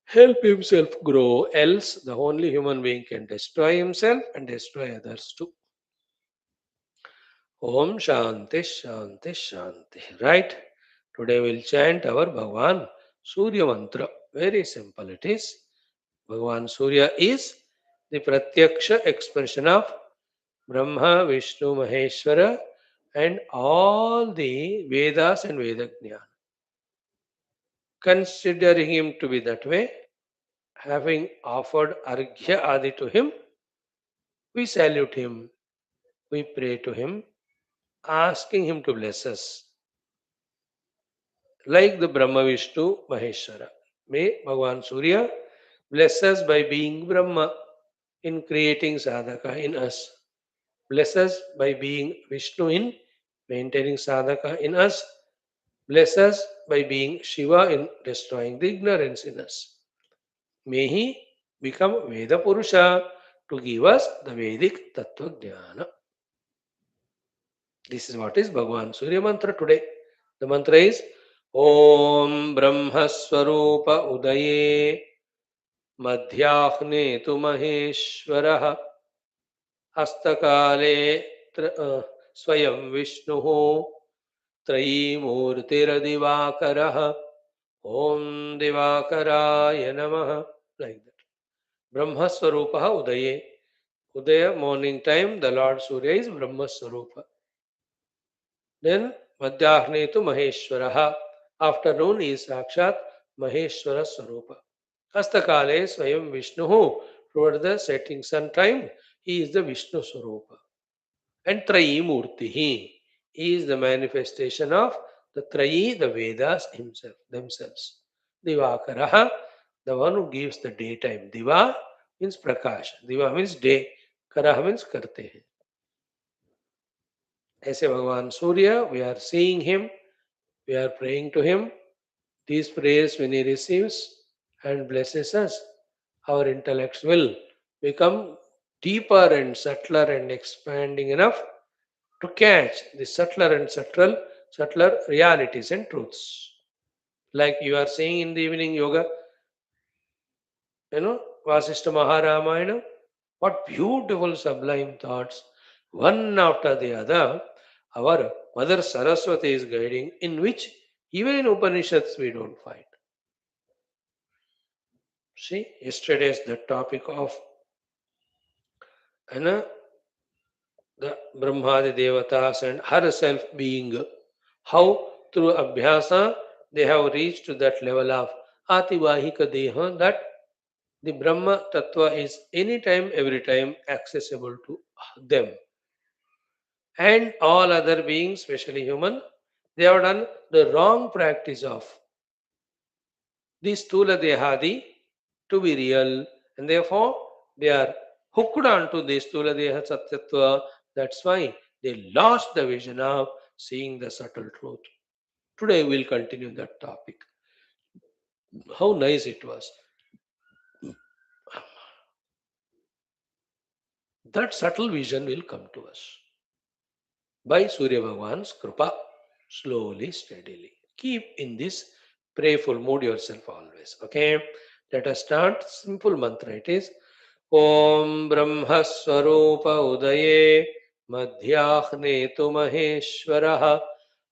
help himself grow. Else, the only human being can destroy himself and destroy others too. Om Shanti Shanti Shanti. Right? Today we'll chant our Bhagwan Surya Mantra. Very simple it is. Bhagwan Surya is the Pratyaksha expression of Brahma, Vishnu, Maheshwara and all the Vedas and Vedajnana. Considering him to be that way, having offered Arghya Adi to him, we salute him, we pray to him, asking him to bless us, like the Brahma, Vishnu, Maheshwara. May Bhagavan Surya bless us by being Brahma in creating sadhaka in us. Bless us by being Vishnu in maintaining sadhaka in us. Bless us by being Shiva in destroying the ignorance in us. May he become Veda Purusha to give us the Vedic Tattva Jnana. This is what is Bhagavan Surya Mantra today. The mantra is Om Brahma Swarupa Udaye Madhyahne Tu Maheshwaraha Hastakale Swayam Vishnuhu Trayimurtiradivakarah Om Divakaraya Namaha. Like that. Brahma Swarupa Udaye. Udaya, morning time, the Lord Surya is Brahma Swarupa. Then Madhyahne tu Maheshwaraha. Afternoon is Sakshat Maheshwara Swarupa. Hastakale Swayam Vishnuhu. Toward the setting sun time, he is the Vishnu Swarupa. And Trayi Murtihi. He is the manifestation of the Trayi, the Vedas themselves. Divakaraha, the one who gives the daytime. Diva means Prakash. Diva means day. Karaha means Karte hai. Aise Bhagavan Surya, we are seeing him, we are praying to him. These prayers, when he receives and blesses us, our intellects will become deeper and subtler and expanding enough to catch the subtler and subtler realities and truths. Like you are saying in the evening yoga, Vasishta Maharamayana, what beautiful sublime thoughts, one after the other, our Mother Saraswati is guiding, in which even in Upanishads we don't find. See, yesterday's the topic of the Brahmadi Devatas and herself being. How through Abhyasa they have reached to that level of Ativahika Deha that the Brahma Tattva is anytime, every time accessible to them. And all other beings, especially human, they have done the wrong practice of the Stula Dehadi to be real, and therefore they are hooked on to the Stula Deha Satyatva. That's why they lost the vision of seeing the subtle truth. Today we'll continue that topic. How nice it was. That subtle vision will come to us by Surya Bhagwan's Kripa, slowly, steadily. Keep in this prayerful mood yourself always. Okay? Let us start. Simple mantra it is Om Brahma Swarupa Udaye Madhyahne Tu Maheshwaraha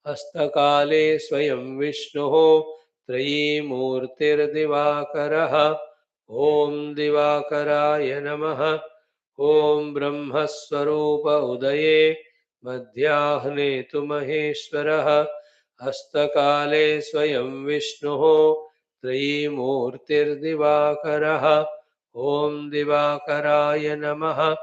Hastakale Swayam Vishnuho Trayi Murtir Divakaraha Om Divakaraya Namaha Om Brahma Swarupa Udaye Madhyahne Tu Maheshwaraha Hastakale Swayam Vishnuho Trayi Murtir Divakaraha Om Divakaraya Namaha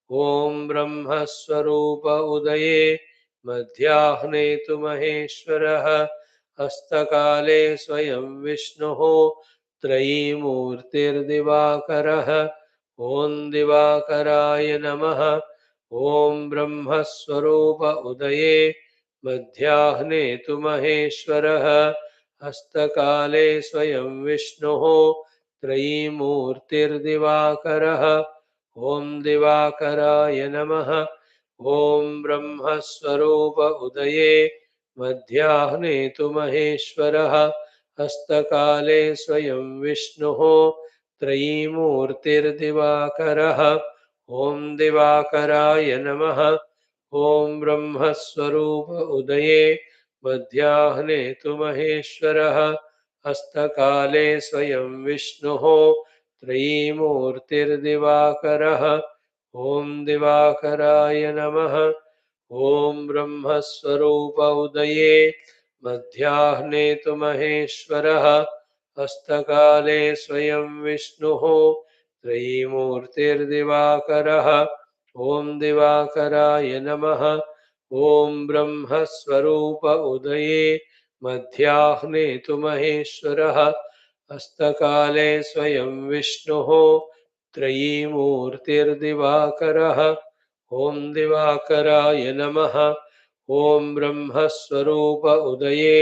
Om Brahma Swarupa Udaye Madhyahne Tu Maheshwaraha Hastakale Swayam Vishnuho Trayi Murtir Divakaraha ॐ दिवाकराय नमः। ॐ ब्रह्मस्वरूप उदये मध्याह्ने तु महेश्वरः हस्तकाले स्वयं विष्णुः त्रयीमूर्तिर्दिवाकरः। ॐ दिवाकराय नमः। ॐ ब्रह्मस्वरूप उदये मध्याह्ने तु महेश्वरः हस्तकाले स्वयं विष्णुः त्रयीमूर्तिर्दिवाकरः। ॐ दिवाकराय नमः। ॐ ब्रह्मस्वरूप उदये मध्याह्ने तु महेश्वरः हस्तकाले स्वयं विष्णुः त्रयीमूर्तिर्दिवाकरः। ॐ दिवाकराय नमः। ॐ ब्रह्मस्वरूप उदये मध्याह्ने तु महेश्वरः हस्तकाले स्वयं विष्णुः त्रयीमूर्तिर्दिवाकरः। ॐ दिवाकराय नमः। ॐ ब्रह्मस्वरूप उदये मध्याह्ने तु महेश्वरः हस्तकाले स्वयं विष्णुः त्रयीमूर्तिर्दिवाकरः। ॐ दिवाकराय नमः। ॐ ब्रह्मस्वरूप उदये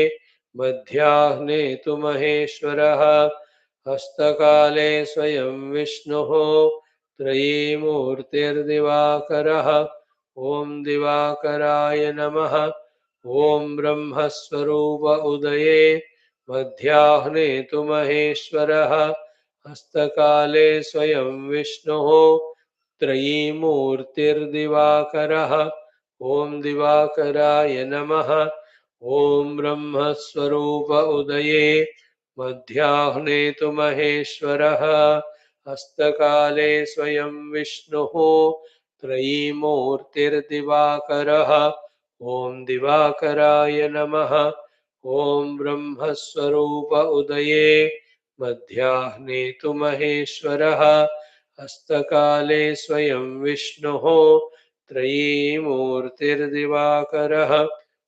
मध्याह्ने तु महेश्वरः हस्तकाले स्वयं विष्णुः त्रयीमूर्तिर्दिवाकरः। ॐ दिवाकराय नमः। ॐ ब्रह्मस्वरूप उदये मध्याह्ने तु महेश्वरः हस्तकाले स्वयं विष्णुः त्रयीमूर्तिर्दिवाकरः। ॐ दिवाकराय नमः। ॐ ब्रह्मस्वरूप उदये मध्याह्ने तु महेश्वरः हस्तकाले स्वयं विष्णुः त्रयीमूर्तिर्दिवाकरः। ॐ दिवाकराय नमः। ॐ ब्रह्मस्वरूप उदये मध्याह्ने तु महेश्वरः हस्तकाले स्वयं विष्णुः त्रयीमूर्तिर्दिवाकरः।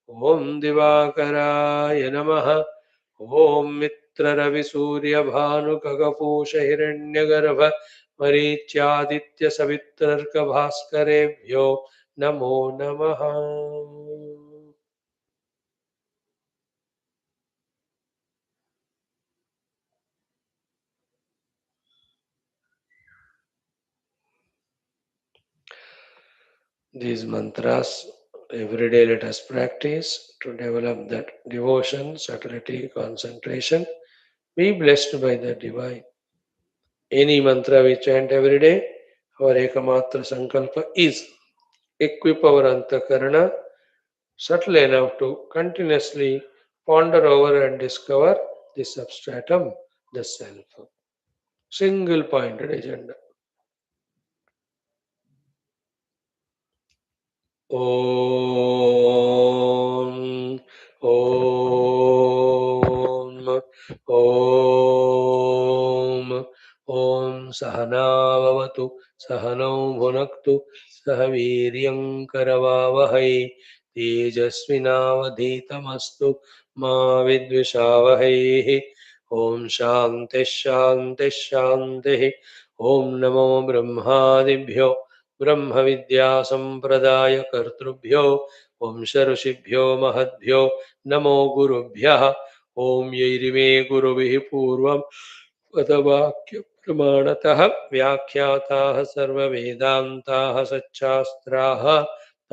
ॐ दिवाकराय नमः। ॐ मित्ररविसूर्यभानुखगपूषहिरण्यगर्भ मरीच्यादित्यसवितर्कभास्करेभ्यो नमो नमः। These mantras every day let us practice to develop that devotion, subtlety, concentration. Be blessed by the divine. Any mantra we chant every day, our Ekamatra Sankalpa is equip our Antakarana subtle enough to continuously ponder over and discover the substratum, the self. Single pointed agenda. Om Om Om Om Sahanavavatu Sahanau Bhunaktu Sahaviryam Karavavahai Tejasvinavadhitamastu Ma Vidvishavahai. Om Shanti Shanti Shanti. Om Namo Brahmadibhyo ब्रह्म विद्या संप्रदाय कर्तृभ्यो वंश ऋषिभ्यो महद्भ्यो नमो गुरुभ्यः। ओम यैरिमे गुरुभिः पूर्वं पदवाक्य प्रमाणतः व्याख्याताः सर्ववेदान्ताः सच्चास्त्राः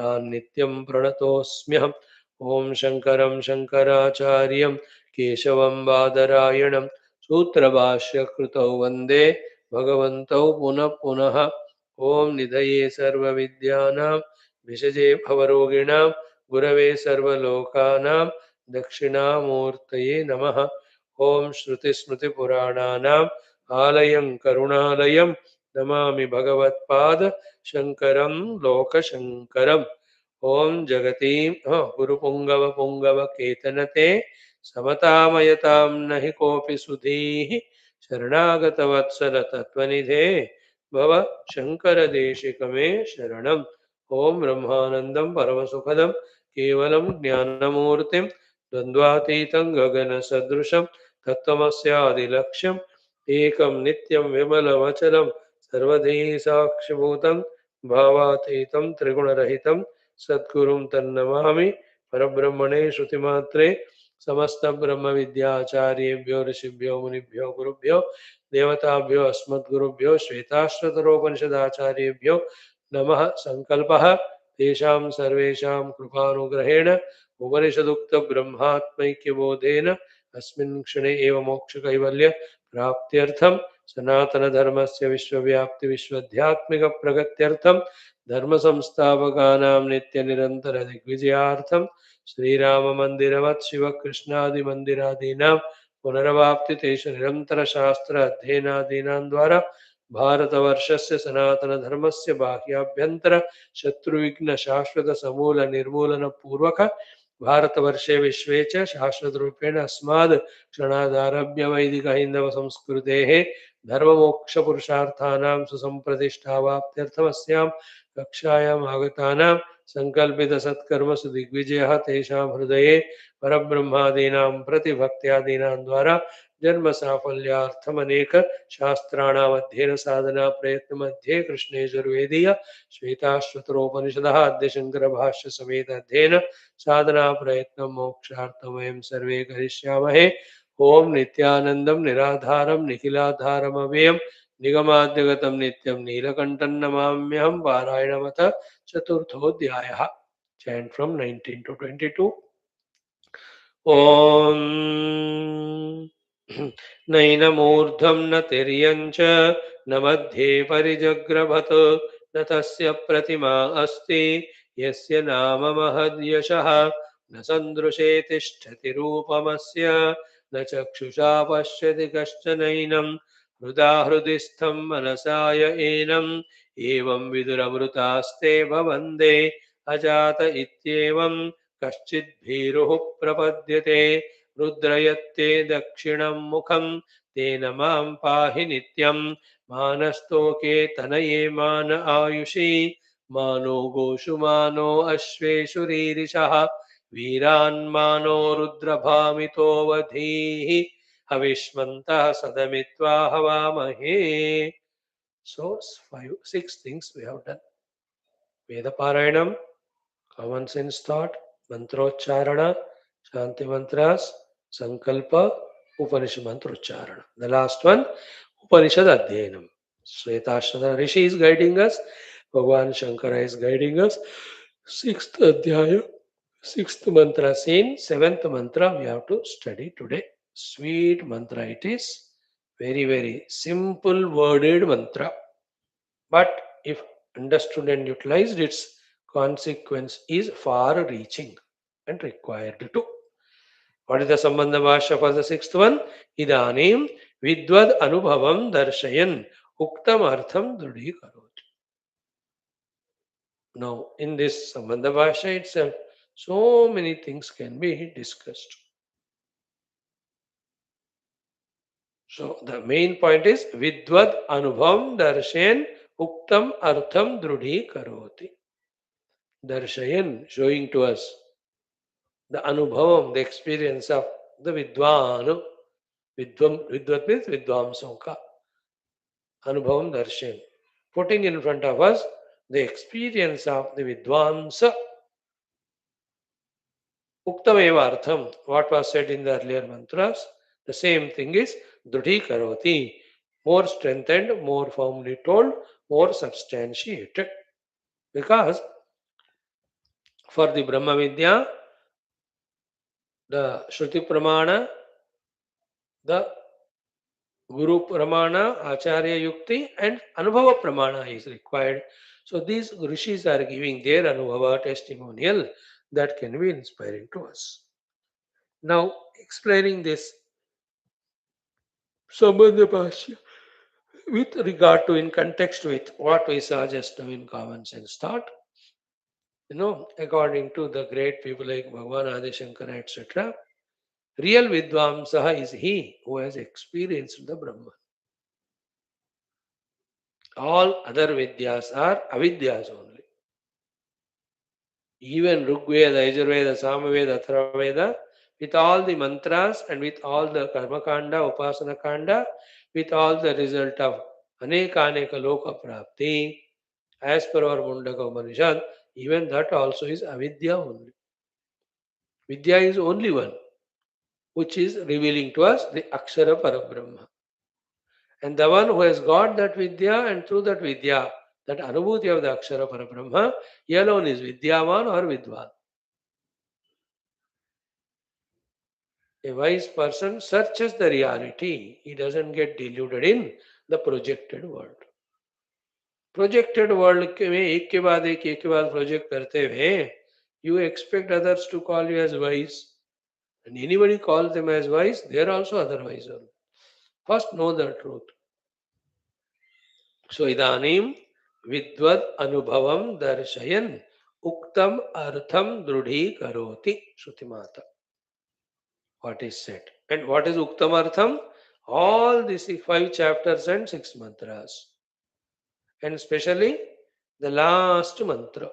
तान् नित्यं प्रणतोऽस्म्यहम्। ओम शंकरं शंकराचार्यं केशवं बादरायणं सूत्रभाष्यकृतौ वन्दे भगवन्तौ पुनः पुनः। ओम निधये सर्वविद्यानां विषजे भवरोगिणां गुरवे सर्वलोकानां दक्षिणामूर्तये नमः। ओम श्रुतिस्मृतिपुराणानाम् आलयं करुणालयं नमामि भगवत्पाद शङ्करं लोकशङ्करम्। ओम जगतीं गुरुपुङ्गवपुङ्गवकेतनते समतामयतां नहि कोऽपि सुधीः शरणागतवत्सलतत्त्वनिधे भव शंकर देशिकमे शरणम्। ओम ब्रह्मानंदं परमसुखदं केवलं ज्ञानमूर्तिं द्वन्द्वातीतं गगनसदृशं तत्त्वमस्यादिलक्ष्यम् एकं नित्यं विमलमचलं सर्वधी साक्षिभूतं भावातीतं त्रिगुणरहितं सद्गुरुं तन्नमामि परब्रह्मणे श्रुतिमात्रे समस्त ब्रह्म विद्याचार्येभ्यो ऋषिभ्यो मुनिभ्यो गुरुभ्यो देवताभ्यो अस्मद्गुरुभ्यो श्वेताश्वतरोपनिषदाचार्येभ्यो नमः। संकल्पः तेषां सर्वेषां कृपानुग्रहेण उपनिषदुक्त ब्रह्मात्मैक्यबोधेन अस्मिन् क्षणे एव मोक्षकैवल्य प्राप्त्यर्थं सनातनधर्मस्य विश्वव्याप्ति विश्वध्यात्मिकप्रगत्यर्थं धर्मसंस्थापकानां नित्यनिरन्तरदिग्विजयार्थं श्रीराममन्दिरवत् शिवकृष्णादिमन्दिरादीनां पुनरवाप्ति तेषु निरन्तरशास्त्र अध्ययनादीनां द्वारा भारतवर्षस्य सनातनधर्मस्य बाह्याभ्यन्तर शत्रुविघ्न शाश्वत समूल निर्मूलन पूर्वक भारतवर्षे विश्वे च शाश्वतरूपेण अस्माद् क्षणादारभ्य वैदिक हैन्दव संस्कृतेः धर्ममोक्षपुरुषार्थानां सुसम्प्रतिष्ठावाप्त्यर्थमस्यां कक्षायाम् आगतानां सङ्कल्पितसत्कर्मसु दिग्विजयः तेषां हृदये परब्रह्मादीनां प्रतिभक्त्यादीनां द्वारा जन्म साफल्यार्थमनेक शास्त्राणाम् अध्ययन साधना प्रयत्न मध्ये कृष्णेजुर्वेदीय श्वेताश्वतरोपनिषदः अद्य शंकर भाष्य समेत अध्ययन साधना प्रयत्न मोक्षार्थं वयं सर्वे करिष्यामहे। ओम नित्यानंदं निराधारं निखिलाधारमव्ययं निगमाद्यगतं नित्यं नीलकण्ठं नमाम्यहं। पारायणमथ चतुर्थोऽध्यायः। Chant from 19 to 22. ॐ नैनमूर्ध्वं न तिर्यं च न मध्ये परिजग्रभत न तस्य प्रतिमा अस्ति यस्य नाम महद्यशः न सन्दृशे तिष्ठति रूपमस्य न चक्षुषा पश्यति कश्चनैनं हृदा हृदि स्थं मनसा य एनम् एवं विदुरमृतास्ते भवन्ते अजात इत्येवम् कश्चित् भीरुः प्रपद्यते रुद्रयत्ते दक्षिणं मुखं तेन मां पाहि नित्यं मानस्तोके तनये मान आयुषि मानो गोषु मानो अश्वेषु रीरिषः वीरान्मानो रुद्रभामितो वधीः हविष्मन्तः सदमित्वा हवामहे. So 6 things we have done. Veda Parayanam, common sense thought, mantrocharana, shanti mantras, sankalpa, Upanishad mantrocharana. The last one, Upanishad Adhyanam. Shwethashwathara Rishi is guiding us, Bhagwan Shankara is guiding us. Sixth Adhyaya, sixth mantra seen, seventh mantra we have to study today. Sweet mantra it is, very, very simple worded mantra. But if understood and utilized, its consequence is far reaching and required too. What is the Sambandha Bhashya for the sixth one? Idanim Vidvad Anubhavam Darshayan Uktam Artham Drudi Karot. Now, in this Sambandha Bhashya itself, so many things can be discussed. So, the main point is Vidvad Anubhavam Darshayan Uktam Artham Drudi Karoti. Darshayan, showing to us the anubhavam, the experience of the vidwan. Vidvat means vidvamsoka. Anubhavam darshan. Putting in front of us the experience of the vidwansa. Uktameva artham. What was said in the earlier mantras. The same thing is drudhi karoti. More strengthened, more firmly told, more substantiated. Because for the Brahma Vidya, the Shruti Pramana, the Guru Pramana, Acharya Yukti, and Anubhava Pramana is required. So these rishis are giving their Anubhava testimonial that can be inspiring to us. Now, explaining this Sambandha Bhashya with regard to, in context with what we saw just now in common sense thought, according to the great people like Bhagavan Adi Shankara, etc., real Vidvamsaha is he who has experienced the Brahman. All other Vidyas are Avidyas only. Even Rigveda, Yajurveda, Samaveda, Atharvaveda, with all the mantras and with all the Karma Kanda, Upasana Kanda, with all the result of Aneka loka prapti. As per our Mundaka Upanishad, even that also is avidya only. Vidya is only one, which is revealing to us the Akshara Parabrahma. And the one who has got that Vidya and through that Vidya, that Anubhuti of the Akshara Parabrahma, he alone is Vidyavan or Vidwan. A wise person searches the reality. He doesn't get deluded in the projected world. Projected world में एक के बाद project करते हुए you expect others to call you as wise, and anybody calls them as wise, they are also otherwise. First know the truth. So idanim vidvad anubhavam darshayan uktam artham drudhi karoti Shruti Mata. What is said and what is uktam artham? All these 5 chapters and 6 mantras, and especially the last mantra.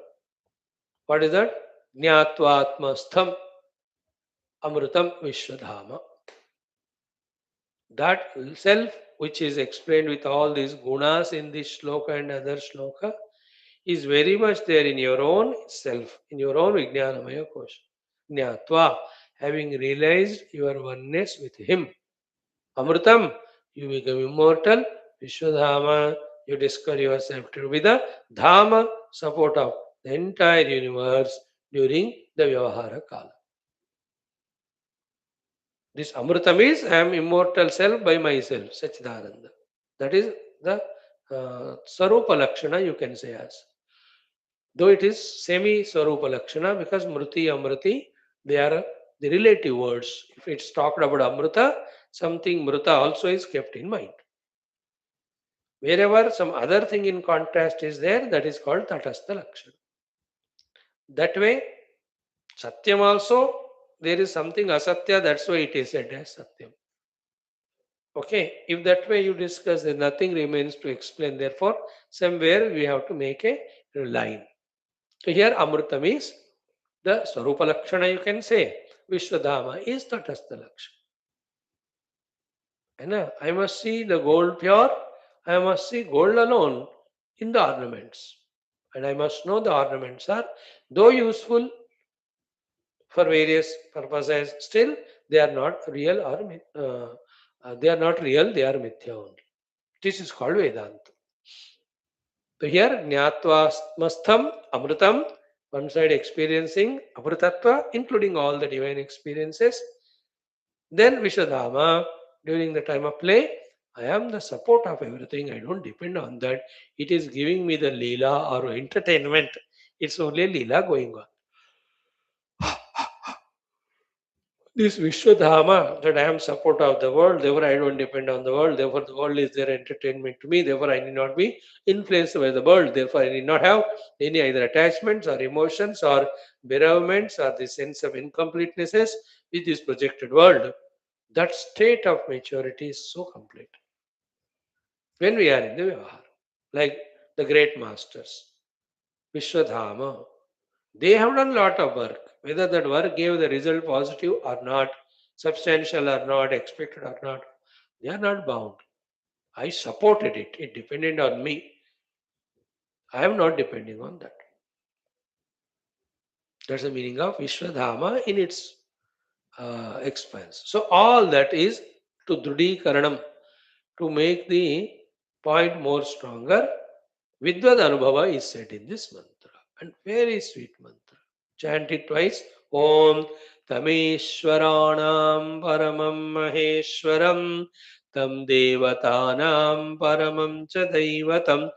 What is that? Jnatvatmastham amrutam vishwadhama. That self, which is explained with all these gunas in this shloka and other shloka, is very much there in your own self, in your own Vijnanamaya Kosha. Jnatva, having realized your oneness with Him. Amrutam, you become immortal. Vishwadhama, you discover yourself to be the Dhama, support of the entire universe during the Vyavahara Kala. This Amrutam is, I am immortal self by myself, Sachidananda. That is the Sarupa Lakshana, you can say as. Though it is semi-Sarupa Lakshana, because Mruti, Amruti, they are the relative words. If it's talked about Amruta, something Mruta also is kept in mind. Wherever some other thing in contrast is there, that is called Tatastha Lakshana. That way, Satyam also, there is something Asatya, that's why it is said as Satyam. Okay, if that way you discuss, then nothing remains to explain. Therefore, somewhere we have to make a line. So here Amrutam is the Swarupa Lakshana, you can say. Vishwadhama is Tatastha Lakshana. And I must see the gold pure, I must see gold alone in the ornaments. And I must know the ornaments are, though useful for various purposes, still they are not real or they are not real, they are mithya only. This is called Vedanta. So here, Jnatva-mastham, Amrutam, one side experiencing Amrutatva, including all the divine experiences. Then Vishwadhama, during the time of play, I am the support of everything. I don't depend on that. It is giving me the Leela or entertainment. It's only Leela going on. This Vishwadhama, that I am support of the world, therefore I don't depend on the world, therefore the world is their entertainment to me, therefore I need not be influenced by the world, therefore I need not have any either attachments or emotions or bereavements or the sense of incompletenesses with this projected world. That state of maturity is so complete. When we are in the Vyavahara, like the great masters, Vishwadhama, they have done a lot of work. Whether that work gave the result positive or not, substantial or not, expected or not, they are not bound. I supported it. It depended on me. I am not depending on that. That's the meaning of Vishwadhama in its expanse. So all that is to Drudi Karanam, to make the point more stronger. Vidvad Anubhava is said in this mantra. And very sweet mantra. Chant it twice. Om Tameshwaranam Paramam Maheshwaram Tam Devatanam Paramam Cha Daivatam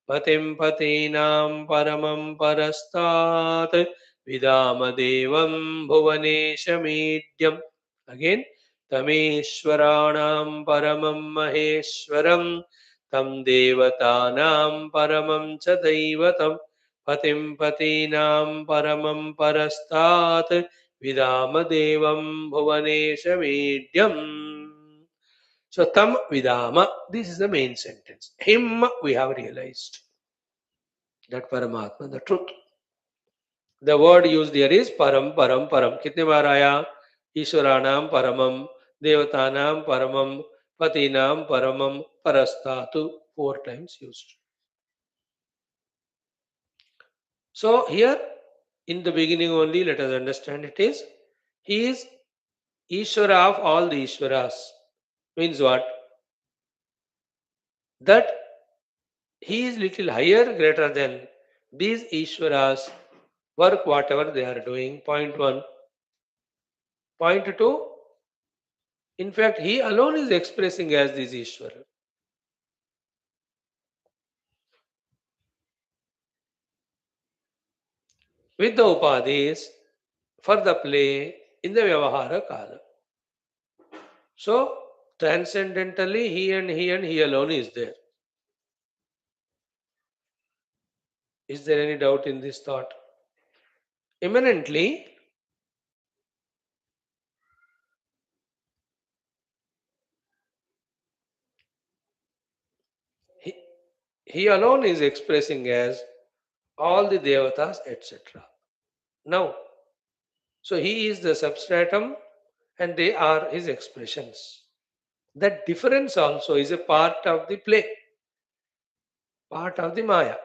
Patim Patinam Paramam Parastat Vidama Devam Bhuvaneshamedyam. Again. Tameshwaranam Paramam Maheshwaram Tam Devatanam Paramam Cha Daivatam Patim Patinam Paramam Parastat Vidama Devam Bhuvanesha Medyam. So Tam Vidama, this is the main sentence. Him we have realized. That Paramatma, the truth. The word used here is Param, Param, Param. Kitne baar aaya? Ishwaranam Paramam, Devatanam Paramam, Patinam Paramam, Parastatu 4 times used. So here in the beginning only, let us understand it is He is Ishvara of all the Ishvaras. Means what? That He is little higher, greater than these Ishvaras work whatever they are doing. Point 1. Point 2. In fact, He alone is expressing as this Ishvara. With the Upadhis for the play in the Vyavahara Kala. So, transcendentally, He and He and He alone is there. Is there any doubt in this thought? Immanently, he, he alone is expressing as all the devatas, etc. Now, so he is the substratum and they are his expressions. That difference also is a part of the play, part of the Maya.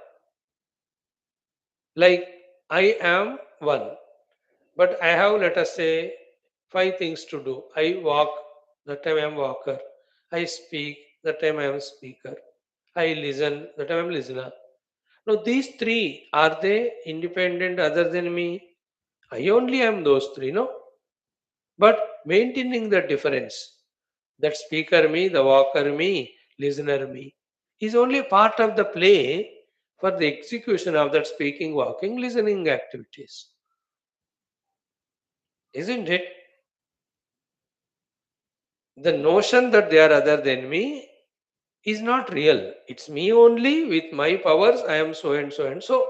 Like I am one, but I have, let us say, 5 things to do. I walk, that time I am walker. I speak, that time I am speaker. I listen, that time I am listener. Now these three, are they independent other than me? I only am those three, no? But maintaining the difference, that speaker me, the walker me, listener me, is only part of the play for the execution of that speaking, walking, listening activities. Isn't it? The notion that they are other than me is not real. It's me only with my powers, I am so and so and so.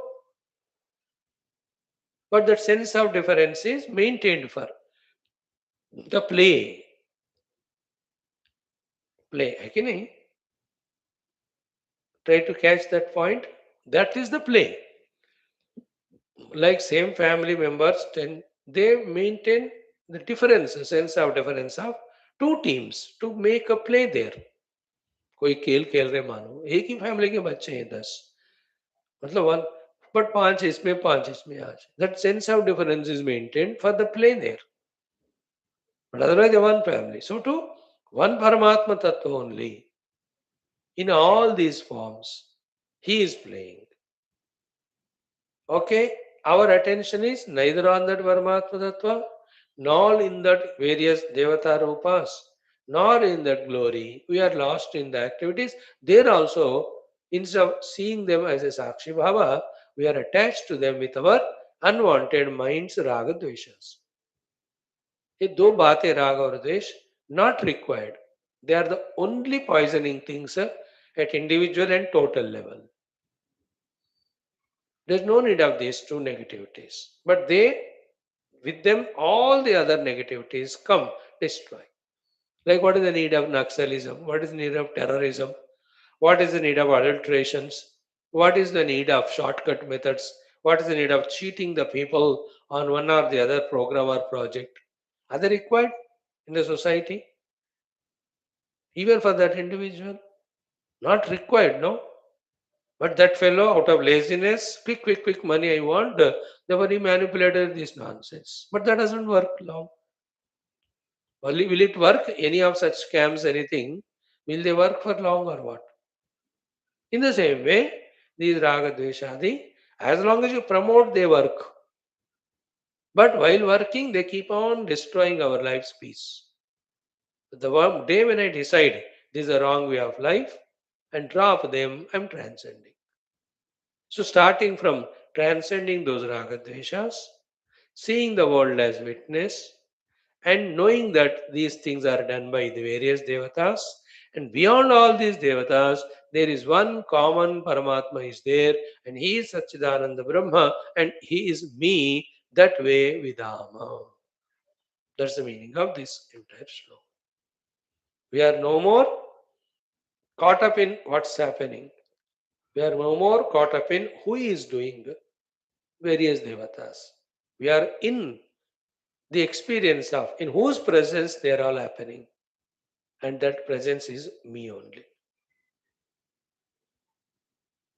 But that sense of difference is maintained for the play. Play. है कि नहीं? Try to catch that point. That is the play. Like same family members, they maintain the difference, a sense of difference of 2 teams to make a play there. कोई खेल खेल रहे मानो एक ही family के बच्चे हैं 10 मतलब वन बट 5 इसमें 5 इसमें आज that sense of difference is maintained for the play there but otherwise one family so to one Paramatma Tattva only in all these forms he is playing. Okay, our attention is neither on that Paramatma Tattva, nor in that various Devata Rupas, nor in that glory. We are lost in the activities. There also, instead of seeing them as a Sakshi Bhava, we are attached to them with our unwanted minds, Raga Dveshas. ये दो बातें राग और द्वेष not required. They are the only poisoning things at individual and total level. There's no need of these two negativities. But with them, all the other negativities come, destroy. Like what is the need of Naxalism? What is the need of terrorism? What is the need of adulterations? What is the need of shortcut methods? What is the need of cheating the people on one or the other program or project? Are they required in the society? Even for that individual? Not required, no? But that fellow, out of laziness, quick, quick, quick money I want, therefore he manipulated this nonsense. But that doesn't work long. Only will it work? Any of such scams, anything, will they work for long or what? In the same way, these raga, dveshadi, as long as you promote, they work. But while working, they keep on destroying our life's peace. The day when I decide this is a wrong way of life and drop them, I'm transcending. So, starting from transcending those raga dveshas, seeing the world as witness, and knowing that these things are done by the various devatas, and beyond all these devatas, there is one common Paramatma is there, and he is Satchidananda Brahma, and he is me, that way Vidama. That's the meaning of this entire sloka. We are no more caught up in what's happening. We are no more caught up in who is doing various devatas. We are in the experience of in whose presence they are all happening. And that presence is me only.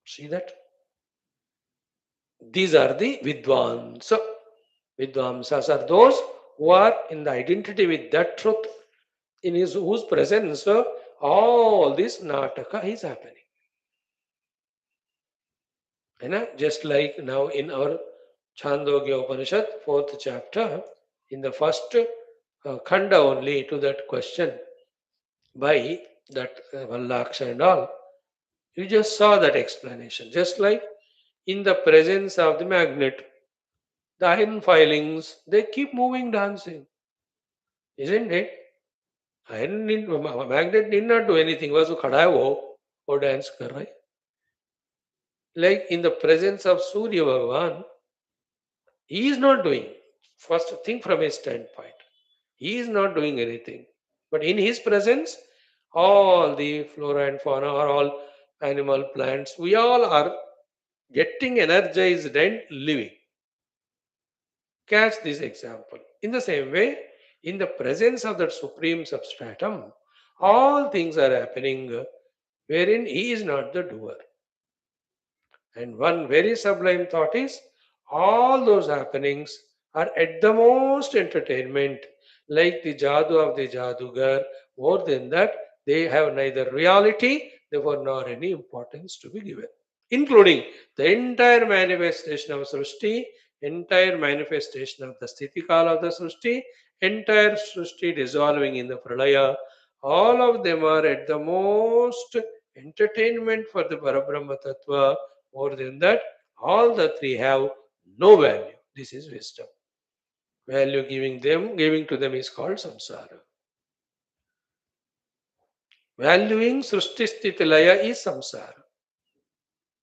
See that? These are the Vidwansa. Vidwamsas are those who are in the identity with that truth, in his whose presence all this Nataka is happening. Just like now in our Chandogya Upanishad, 4th chapter, in the first khanda only to that question by that Vallaksha and all, you just saw that explanation. Just like in the presence of the magnet, the iron filings, they keep moving, dancing, isn't it? Magnet need not do anything. Was khada hai wo dance kar raha hai. Like in the presence of Surya Bhagavan, he is not doing. First, think from his standpoint. He is not doing anything. But in his presence, all the flora and fauna are all animal plants. We all are getting energized and living. Catch this example. In the same way, in the presence of that supreme substratum, all things are happening wherein he is not the doer. And one very sublime thought is all those happenings are at the most entertainment, like the jadoo of the jadugar. More than that, they have neither reality, therefore, nor any importance to be given, including the entire manifestation of Srishti, entire manifestation of the Sthiti-kala of the Srishti, entire Srishti dissolving in the Pralaya. All of them are at the most entertainment for the Parabrahma Tattva. More than that, all the three have no value. This is wisdom. Value giving to them is called samsara. Valuing Srishti Sthiti Laya is samsara.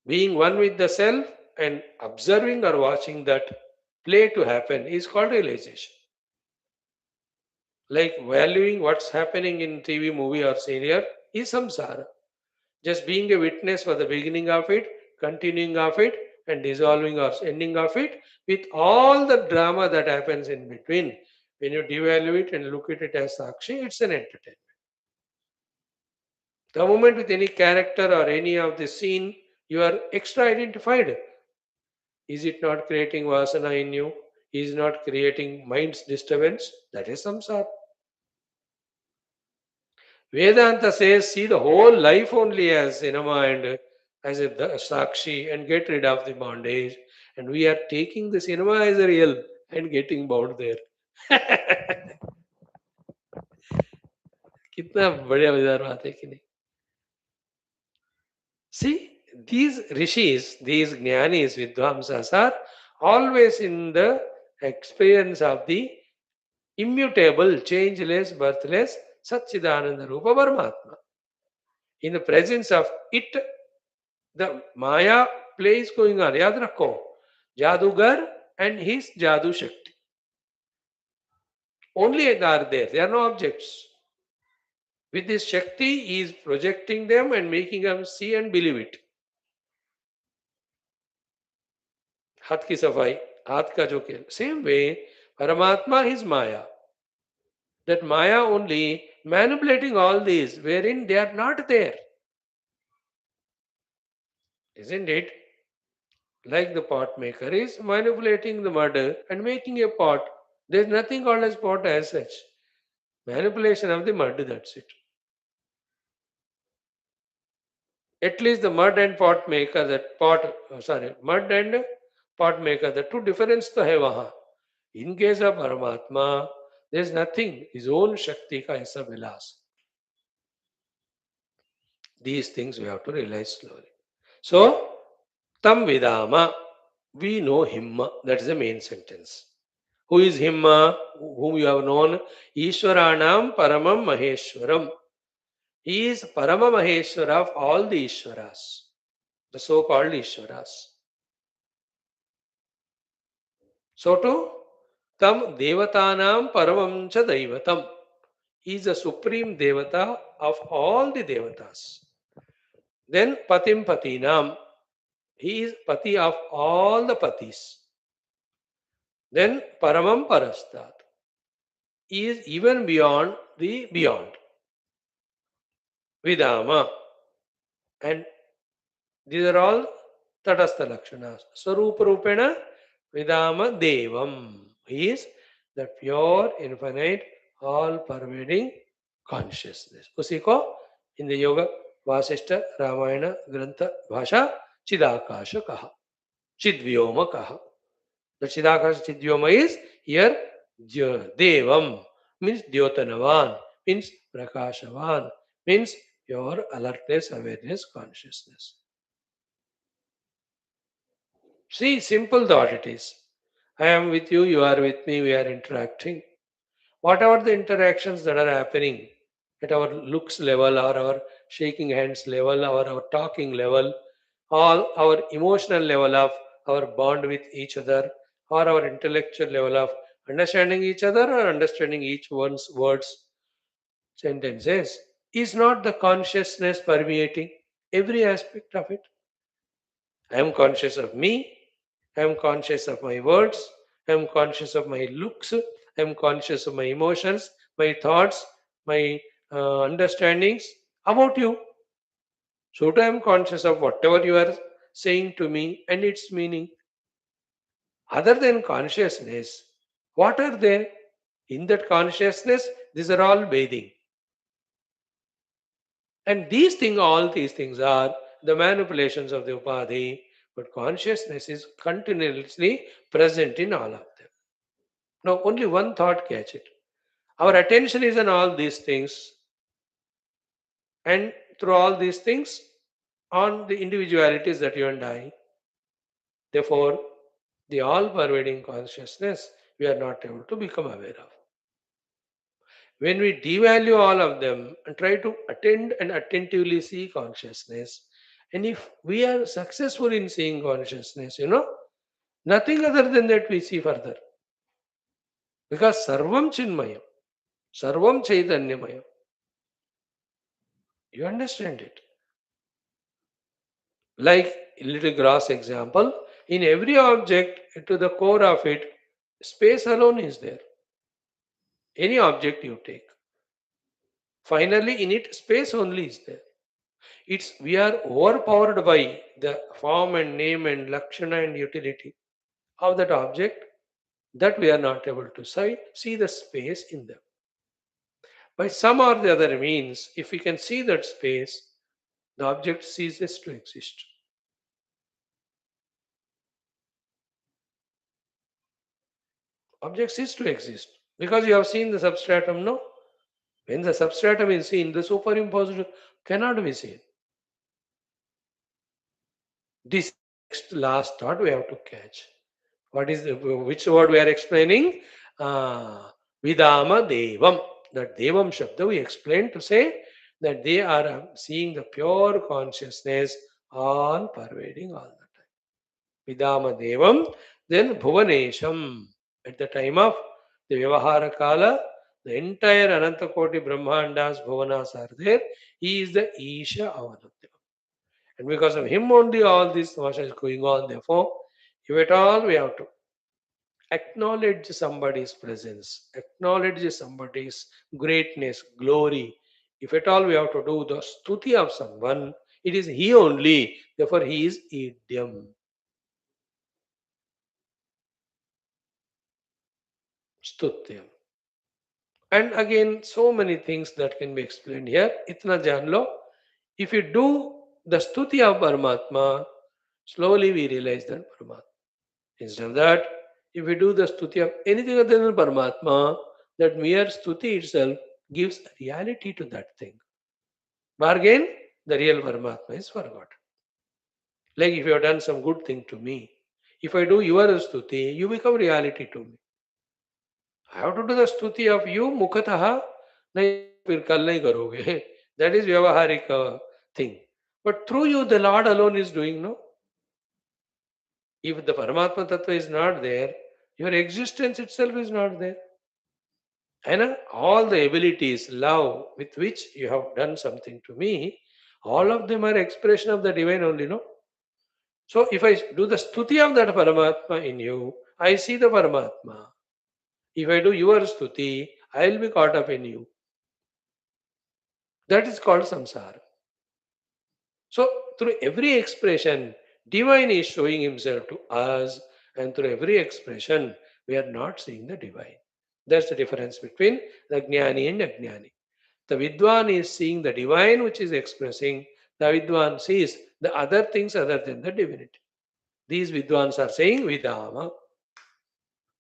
Being one with the self and observing or watching that play to happen is called realization. Like valuing what's happening in TV, movie, or serial is samsara. Just being a witness for the beginning of it, continuing of it, and dissolving or ending of it, with all the drama that happens in between. When you devalue it and look at it as Sakshi, it's an entertainment. The moment with any character or any of the scene, you are extra identified. Is it not creating vasana in you? Is not creating mind's disturbance? That is samsara. Vedanta says, see the whole life only as cinema and as a sakshi and get rid of the bondage. And we are taking the cinema as a real and getting bound there. कितना बढ़िया मजेदार बात है कि नहीं? See, these rishis, these jnanis, vidwamsas are always in the experience of the immutable, changeless, birthless, Satchidananda Rupa Paramatma. In the presence of it, the Maya play is going on. Yaad rakho. Jadugar and his Jadu Shakti. Only are there. They are no objects. With this Shakti, he is projecting them and making them see and believe it. हाथ की सफाई, हाथ का जो खेल. Same way, Paramatma is Maya. That Maya only manipulating all these, wherein they are not there. Isn't it? Like the pot maker is manipulating the mud and making a pot. There's nothing called as pot as such. Manipulation of the mud, that's it. At least the mud and pot maker, mud and pot maker, the two difference to hai wahan. In case of Paramatma, there's nothing. His own Shakti ka aisa vilas. These things we have to realize slowly. So, Tam Vidama, we know him. That's the main sentence. Who is him? Whom you have known? Ishwaranam Paramam Maheshwaram. He is Parama Maheshwara of all the Ishwaras, the so-called Ishwaras. So too, Tam Devatanam Paramam Cha Daivatam. He is the supreme Devata of all the Devatas. Then Patim Patinam. He is Pati of all the Patis. Then Paramam Parastat. He is even beyond the beyond. Vidama. And These are all Tatastha Lakshanas. Swarupa Rupena Vidama Devam. He is the pure, infinite, all pervading consciousness. उसी को in the yoga Vasishtha Ramayan ग्रंथ भाषा चिदाकाश कहा, चिद्व्योम कहा. The Chidakas Chidyoma is here Devam means Dyotanavan, means Prakashavan, means your alertness, awareness, consciousness. See, simple thought it is. I am with you, you are with me, we are interacting. Whatever the interactions that are happening at our looks level or our shaking hands level or our talking level, all our emotional level of our bond with each other or our intellectual level of understanding each other or understanding each one's words, sentences, is not the consciousness permeating every aspect of it. I am conscious of me. I am conscious of my words. I am conscious of my looks. I am conscious of my emotions, my thoughts, my understandings about you. So I am conscious of whatever you are saying to me and its meaning. Other than consciousness, what are they? In that consciousness, these are all bathing. And these things, all these things are the manipulations of the upadhi, but consciousness is continuously present in all of them. Now, only one thought catch it. Our attention is on all these things, and through all these things, on the individualities that you and I. Therefore, the all pervading consciousness we are not able to become aware of. When we devalue all of them and try to attend and attentively see consciousness, and if we are successful in seeing consciousness, nothing other than that we see further. Because Sarvam Chinmayam, Sarvam Chaitanyamaya. You understand it? Like a little gross example, in every object, to the core of it, space alone is there. Any object you take. Finally, in it, space only is there. It's we are overpowered by the form and name and lakshana and utility of that object that we are not able to see the space in them. By some or the other means, if we can see that space, the object ceases to exist. Object ceases to exist because you have seen the substratum, no? When the substratum is seen, the superimposed cannot be seen. This is the next last thought we have to catch. What is which word we are explaining? Vidama Devam. That Devam Shabda we explained to say that they are seeing the pure consciousness all pervading all the time. Vidama Devam, then Bhuvanesham. At the time of the Vyavahara Kala, the entire Anantakoti Brahmandas Bhuvanas are there. He is the Isha Avanadya. And because of him only all this tamasha is going on. Therefore, if at all we have to acknowledge somebody's presence, acknowledge somebody's greatness, glory. If at all we have to do the stuti of someone, it is he only. Therefore, he is idyam. Stutyam. And again, so many things that can be explained here. Itna jaan lo. If you do the stuti of Paramatma, slowly we realize that Paramatma. Instead of that, if we do the stuti of anything other than Paramatma, that mere stuti itself gives reality to that thing. Bargain, the real Paramatma is forgotten. Like if you have done some good thing to me, if I do your stuti, you become reality to me. I have to do the stuti of you, mukataha, nahi, fir kal nahi karoge. That is vyavaharik thing. But through you, the Lord alone is doing, no? If the Paramatma Tattva is not there, your existence itself is not there. And all the abilities, love with which you have done something to me, all of them are expression of the divine only, no? So if I do the stuti of that Paramatma in you, I see the Paramatma. If I do your stuti, I will be caught up in you. That is called samsara. So through every expression, divine is showing himself to us, and through every expression, we are not seeing the divine. That's the difference between the Jnani and Ajnani. The Vidwan is seeing the divine which is expressing, the Vidwan sees the other things other than the divinity. These Vidwans are saying Vidama.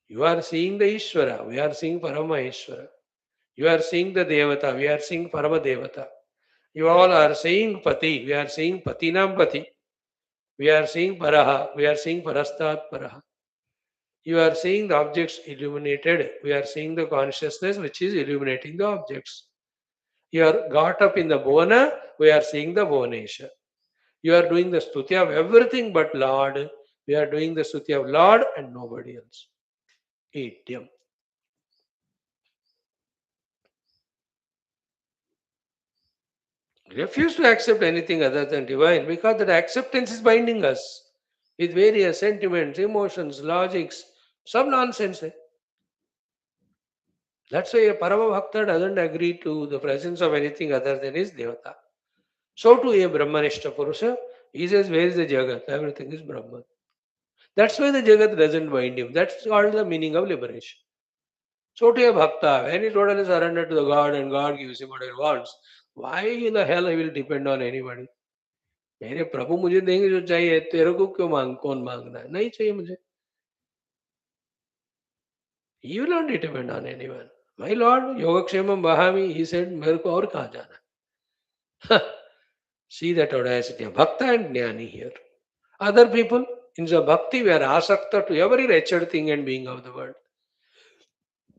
You are seeing the Ishvara, we are seeing Paramaheshwara. You are seeing the Devata, we are seeing Parama Devata. You all are seeing Pati, we are seeing Patinam Pati. We are seeing Paraha, we are seeing Parastat Paraha. You are seeing the objects illuminated, we are seeing the consciousness which is illuminating the objects. You are got up in the Bhuvana, we are seeing the Bhuvanesha. You are doing the Stuti of everything but Lord. We are doing the Stuti of Lord and nobody else. Idiom. Refuse to accept anything other than divine because that acceptance is binding us with various sentiments, emotions, logics, some nonsense. That's why a Parama Bhakta doesn't agree to the presence of anything other than his Devata. So too a Brahmanishta Purusha, he says, where is the Jagat? Everything is Brahman. That's why the Jagat doesn't bind him. That's called the meaning of liberation. So to a Bhakta, when he totally surrendered to the God and God gives him what he wants, why in the hell he will depend on anybody? मेरे प्रभु मुझे देंगे जो चाहिए तेरे को क्यों कौन मांगना है नहीं चाहिए मुझे he will not depend on anyone my lord yogakshamam bahami he said मेरे को और कहाँ जाना see that audacity of bhakta and jnani here other people in the bhakti we are asakta to every wretched thing and being of the world.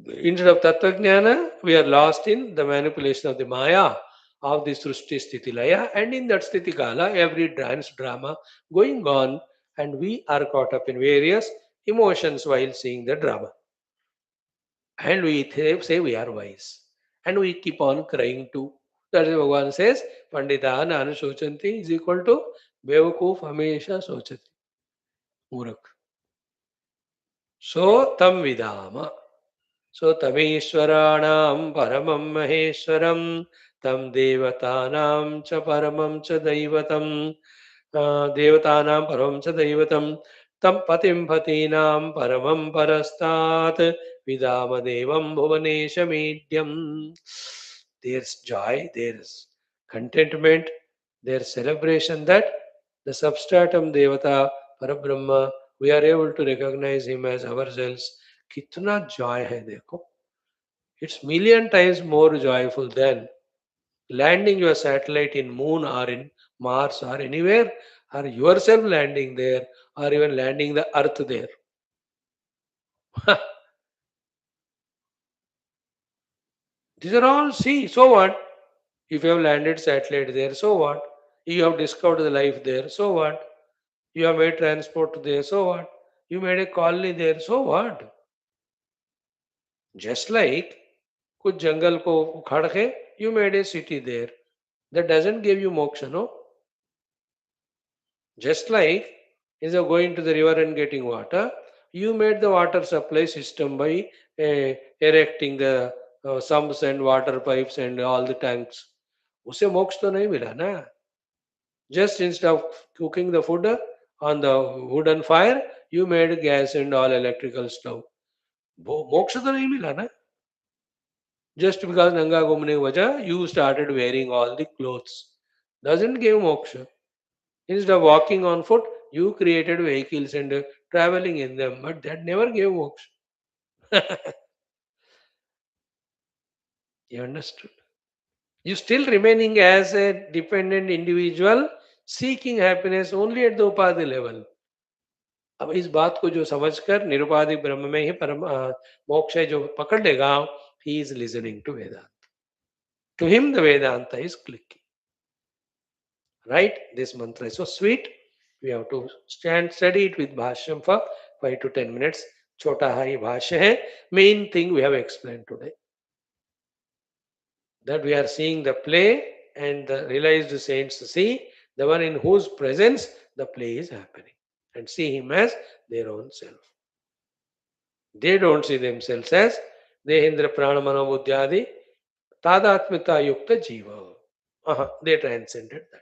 Instead of Tattvajnana, we are lost in the manipulation of the Maya of the Srushti Sthiti Laya, and in that Sthiti Kala, every dance drama going on, and we are caught up in various emotions while seeing the drama. And we say we are wise, and we keep on crying too. That is Bhagavan says, Pandita Nanu Shochanti is equal to Bevakoof Hamesha Sochati. Murak. So Tam Vidama. So तमीश्वराणां परमं महेश्वरं तं देवतानां च परमं च दैवतं देवतानां परमं च दैवतं तं पतिं पतीनां परमं परस्तात् विदामदेवं भुवनेशमीड्यम्. There's joy, there's contentment, there's celebration that the substratum Devata, Parabrahma, we are able to recognize him as ourselves. कितना जॉय है देखो it's million times more joyful than landing your satellite in moon or in Mars or anywhere or yourself landing there or even landing the earth there. These are all see so what if you have landed satellite there so what you have discovered the life there so what you have made transport there so what you made a colony there so what just like कुछ जंगल को उखाड़ के you made a city there that doesn't give you moksha, no? Just like instead of going to the river and getting water, you made the water supply system by erecting the sumps and water pipes and all the tanks. उसे मोक्ष तो नहीं मिला ना. Just instead of cooking the food on the wooden fire, you made gas and all electrical stove. मोक्ष तो नहीं मिला ना. Just because नंगा घूमने की वजह, you started wearing all the clothes. Doesn't give moksha. Instead of walking on foot, you created vehicles and traveling in them, but that never gave moksha. You understood? You still remaining as a dependent individual, seeking happiness only at the upadhi level. अब इस बात को जो समझकर निरुपाधिक ब्रह्म में ही परम मोक्ष है जो पकड़ लेगा, he is listening to Vedanta. To him, the Vedanta is clicking. Right? This mantra is so sweet. We have to stand study it with Bhashyam for 5 to 10 minutes. Chota hai bhashya hai. Main thing we have explained today. That we are seeing the play and the realized saints see the one in whose presence the play is happening and see him as their own self. They don't see themselves as Dehindra Pranamana Buddhyadi Tadatmita Yukta Jiva. They transcended that.